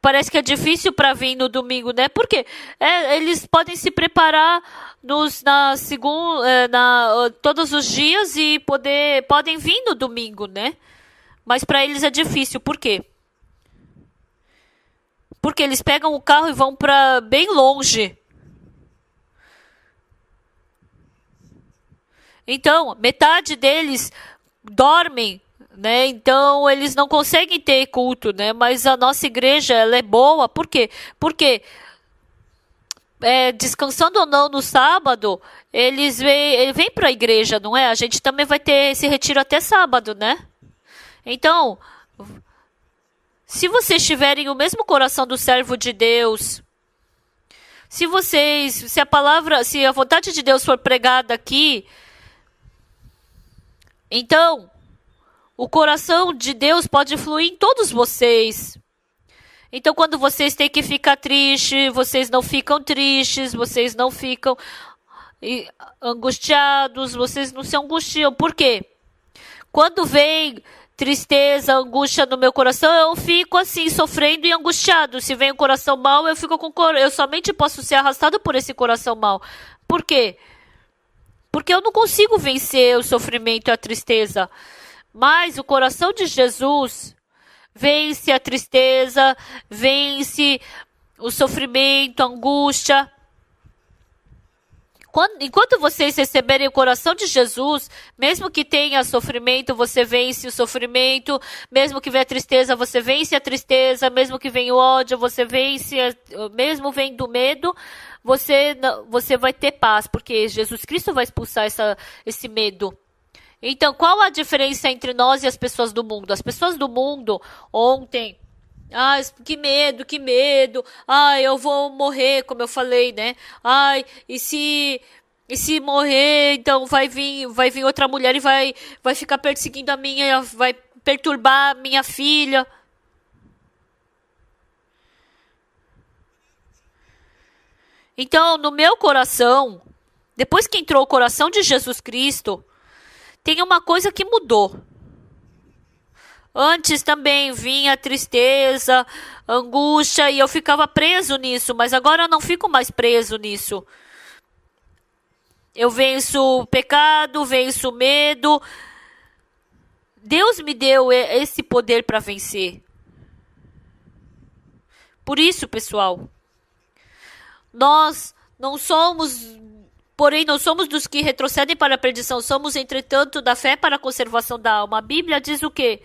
Parece que é difícil para vir no domingo, né? Porque eles podem se preparar todos os dias e podem vir no domingo, né? Mas para eles é difícil. Por quê? Porque eles pegam o carro e vão para bem longe. Então, metade deles dormem, né? Então, eles não conseguem ter culto, né? Mas a nossa igreja, ela é boa. Por quê? Porque, descansando ou não no sábado, eles vêm para a igreja, não é? A gente também vai ter esse retiro até sábado, né? Então, se vocês tiverem o mesmo coração do servo de Deus, se a vontade de Deus for pregada aqui, então o coração de Deus pode fluir em todos vocês. Então, quando vocês têm que ficar tristes, vocês não ficam tristes, vocês não ficam angustiados, vocês não se angustiam. Por quê? Quando vem tristeza, angústia no meu coração, eu fico assim, sofrendo e angustiado. Se vem um coração mau, eu somente posso ser arrastado por esse coração mau. Por quê? Porque eu não consigo vencer o sofrimento e a tristeza. Mas o coração de Jesus vence a tristeza, vence o sofrimento, a angústia. Enquanto vocês receberem o coração de Jesus, mesmo que tenha sofrimento, você vence o sofrimento. Mesmo que venha tristeza, você vence a tristeza. Mesmo que venha o ódio, você vence. Mesmo vendo medo, você vai ter paz, porque Jesus Cristo vai expulsar esse medo. Então, qual a diferença entre nós e as pessoas do mundo? As pessoas do mundo, ontem... Ai, que medo, que medo. Ai, eu vou morrer, como eu falei, né? Ai, e se morrer, então vai vir outra mulher e vai ficar perseguindo a minha, vai perturbar a minha filha. Então, no meu coração, depois que entrou o coração de Jesus Cristo, tem uma coisa que mudou. Antes também vinha tristeza, angústia e eu ficava preso nisso, mas agora eu não fico mais preso nisso. Eu venço o pecado, venço o medo. Deus me deu esse poder para vencer. Por isso, pessoal, nós não somos, porém não somos dos que retrocedem para a perdição, somos, entretanto, da fé para a conservação da alma. A Bíblia diz o quê?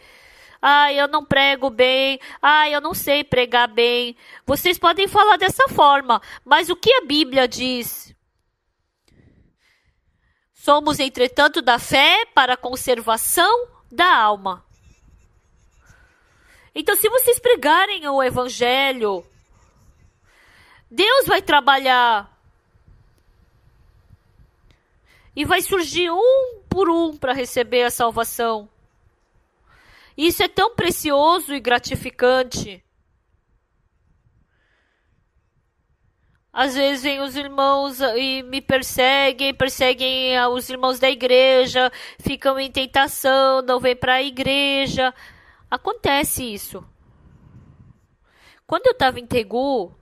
Eu não prego bem. Eu não sei pregar bem. Vocês podem falar dessa forma, mas o que a Bíblia diz? Somos, entretanto, da fé para a conservação da alma. Então, se vocês pregarem o Evangelho, Deus vai trabalhar. E vai surgir um por um para receber a salvação. Isso é tão precioso e gratificante. Às vezes vêm os irmãos e me perseguem os irmãos da igreja, ficam em tentação, não vêm para a igreja. Acontece isso. Quando eu estava em Tegu,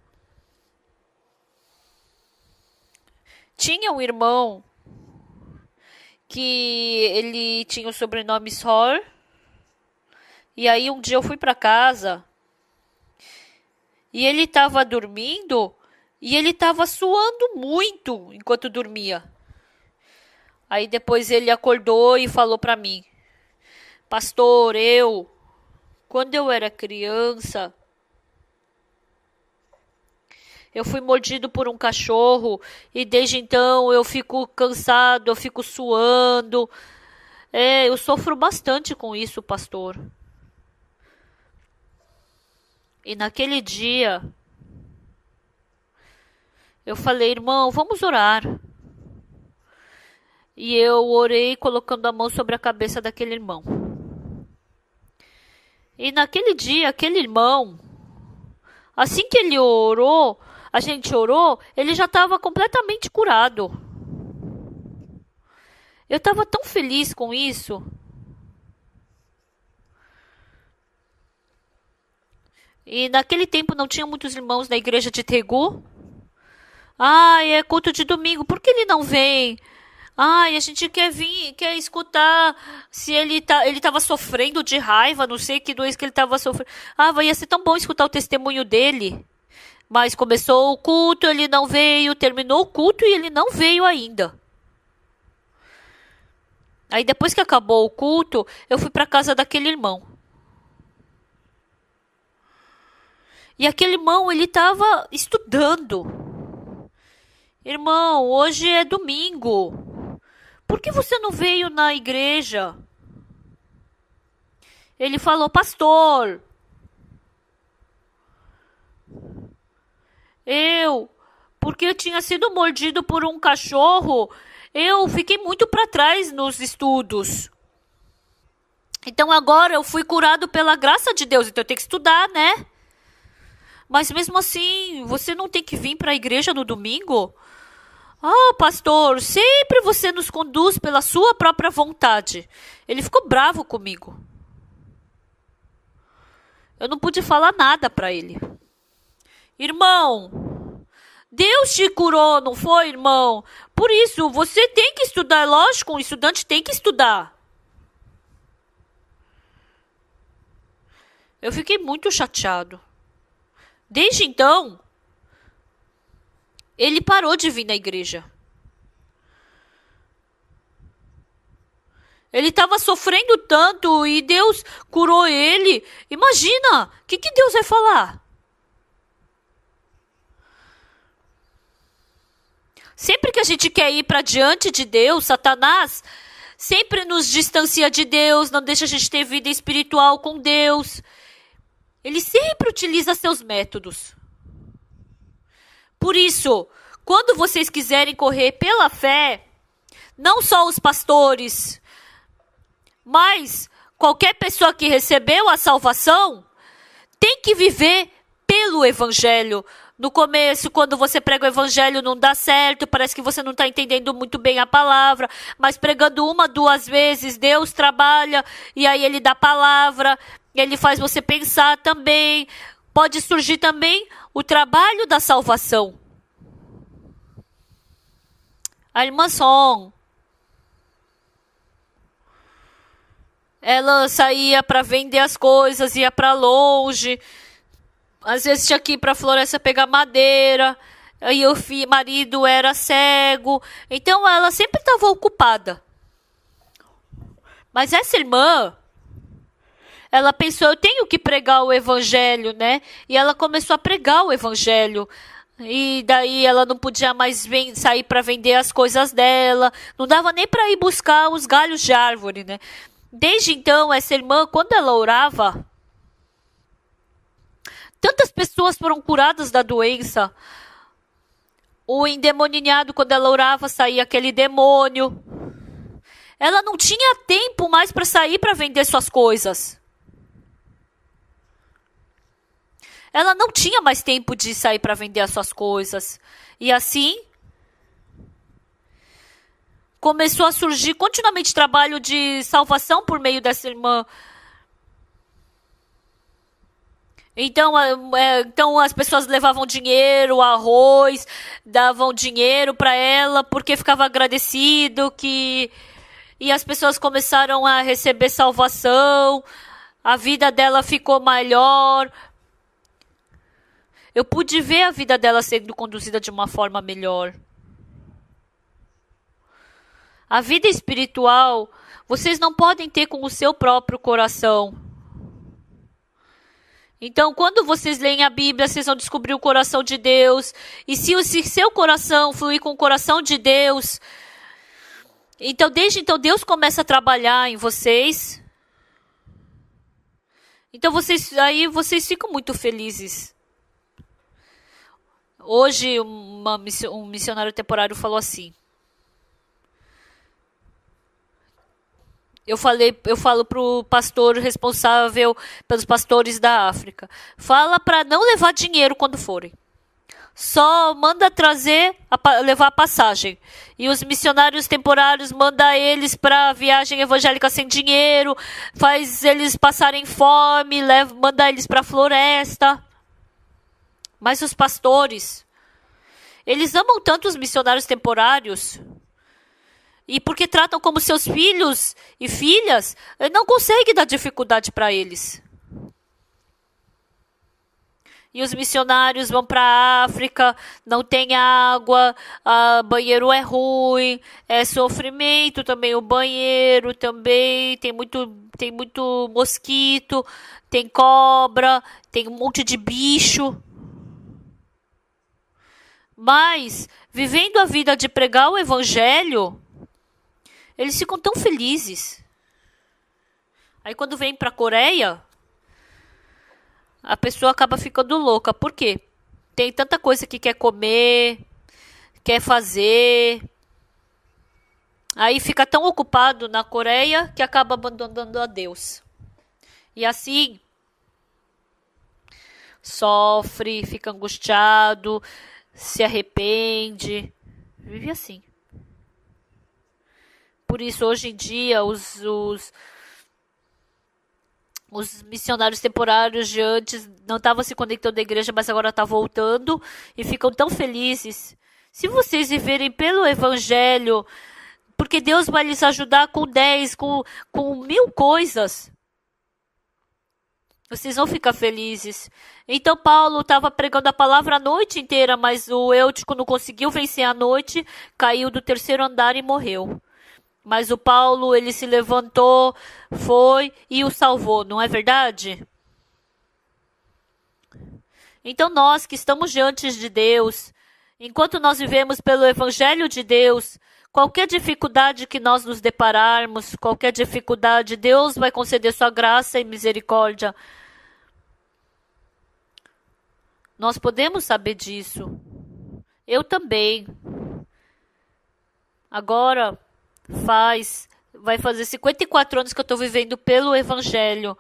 tinha um irmão que ele tinha o sobrenome Sor. E aí um dia eu fui para casa e ele estava dormindo e ele estava suando muito enquanto dormia. Aí depois ele acordou e falou para mim: Pastor, quando eu era criança, eu fui mordido por um cachorro e desde então eu fico cansado, eu fico suando. Eu sofro bastante com isso, pastor. E naquele dia, eu falei, irmão, vamos orar. E eu orei colocando a mão sobre a cabeça daquele irmão. E naquele dia, aquele irmão, assim que ele orou, a gente orou, ele já estava completamente curado. Eu estava tão feliz com isso. E naquele tempo não tinha muitos irmãos na igreja de Tegu. É culto de domingo, por que ele não vem? A gente quer vir, quer escutar se ele estava sofrendo de raiva, não sei que doença que ele estava sofrendo. Ia ser tão bom escutar o testemunho dele. Mas começou o culto, ele não veio, terminou o culto e ele não veio ainda. Aí depois que acabou o culto, eu fui para casa daquele irmão. E aquele irmão, ele estava estudando. Irmão, hoje é domingo. Por que você não veio na igreja? Ele falou, pastor, porque eu tinha sido mordido por um cachorro, eu fiquei muito para trás nos estudos. Então agora eu fui curado pela graça de Deus, então eu tenho que estudar, né? Mas mesmo assim, você não tem que vir para a igreja no domingo? Pastor, sempre você nos conduz pela sua própria vontade. Ele ficou bravo comigo. Eu não pude falar nada para ele. Irmão, Deus te curou, não foi, irmão? Por isso, você tem que estudar. Lógico, um estudante tem que estudar. Eu fiquei muito chateado. Desde então, ele parou de vir na igreja. Ele estava sofrendo tanto e Deus curou ele. Imagina, o que Deus vai falar? Sempre que a gente quer ir para diante de Deus, Satanás sempre nos distancia de Deus, não deixa a gente ter vida espiritual com Deus. Ele sempre utiliza seus métodos. Por isso, quando vocês quiserem correr pela fé, não só os pastores, mas qualquer pessoa que recebeu a salvação tem que viver pelo Evangelho. No começo, quando você prega o Evangelho, não dá certo, parece que você não está entendendo muito bem a palavra, mas pregando 1, 2 vezes, Deus trabalha, e aí Ele dá a palavra, Ele faz você pensar também. Pode surgir também o trabalho da salvação. A irmã Son, ela saía para vender as coisas, ia para longe. Às vezes tinha que ir para a floresta pegar madeira. Aí o marido era cego. Então ela sempre estava ocupada. Mas essa irmã, ela pensou, eu tenho que pregar o evangelho, né? E ela começou a pregar o evangelho. E daí ela não podia mais sair para vender as coisas dela. Não dava nem para ir buscar os galhos de árvore, né? Desde então, essa irmã, quando ela orava, tantas pessoas foram curadas da doença. O endemoniado, quando ela orava, saía aquele demônio. Ela não tinha tempo mais para sair para vender suas coisas. Ela não tinha mais tempo de sair para vender as suas coisas. E assim, começou a surgir continuamente trabalho de salvação por meio dessa irmã. Então as pessoas levavam dinheiro, arroz, davam dinheiro para ela porque ficava agradecido e as pessoas começaram a receber salvação, a vida dela ficou melhor. Eu pude ver a vida dela sendo conduzida de uma forma melhor. A vida espiritual, vocês não podem ter com o seu próprio coração. Então, quando vocês leem a Bíblia, vocês vão descobrir o coração de Deus. E se seu coração fluir com o coração de Deus, então desde então Deus começa a trabalhar em vocês. Então vocês ficam muito felizes. Hoje um missionário temporário falou assim. Eu falo pro pastor responsável pelos pastores da África. Fala para não levar dinheiro quando forem. Só manda levar a passagem. E os missionários temporários manda eles para viagem evangélica sem dinheiro, faz eles passarem fome, manda eles para a floresta. Mas os pastores, eles amam tanto os missionários temporários. E porque tratam como seus filhos e filhas, não consegue dar dificuldade para eles. E os missionários vão para a África, não tem água, banheiro é ruim, é sofrimento também, o banheiro também, tem muito mosquito, tem cobra, tem um monte de bicho. Mas, vivendo a vida de pregar o evangelho, eles ficam tão felizes. Aí quando vem para a Coreia, a pessoa acaba ficando louca. Por quê? Tem tanta coisa que quer comer, quer fazer. Aí fica tão ocupado na Coreia que acaba abandonando a Deus. E assim, sofre, fica angustiado, se arrepende, vive assim. Por isso, hoje em dia, os missionários temporários de antes não estavam se conectando à igreja, mas agora estão voltando e ficam tão felizes. Se vocês viverem pelo evangelho, porque Deus vai lhes ajudar com 10, com 1000 coisas, vocês vão ficar felizes. Então Paulo estava pregando a palavra a noite inteira, mas o Eutico não conseguiu vencer a noite, caiu do 3º andar e morreu. Mas o Paulo, ele se levantou, foi e o salvou, não é verdade? Então nós que estamos diante de Deus, enquanto nós vivemos pelo Evangelho de Deus, qualquer dificuldade que nós nos depararmos, qualquer dificuldade, Deus vai conceder sua graça e misericórdia. Nós podemos saber disso. Eu também. Agora vai fazer 54 anos que eu estou vivendo pelo Evangelho.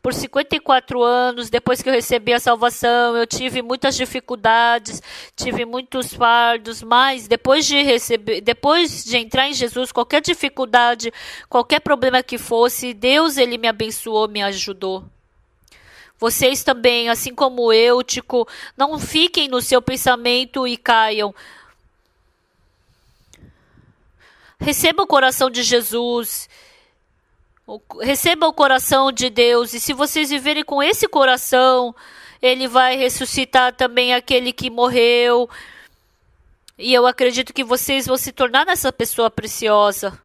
Por 54 anos, depois que eu recebi a salvação, eu tive muitas dificuldades, tive muitos fardos, mas depois de entrar em Jesus, qualquer dificuldade, qualquer problema que fosse, Deus, ele me abençoou, me ajudou. Vocês também, assim como eu, Tico, não fiquem no seu pensamento e caiam. Receba o coração de Jesus. Receba o coração de Deus. E se vocês viverem com esse coração, Ele vai ressuscitar também aquele que morreu. E eu acredito que vocês vão se tornar essa pessoa preciosa.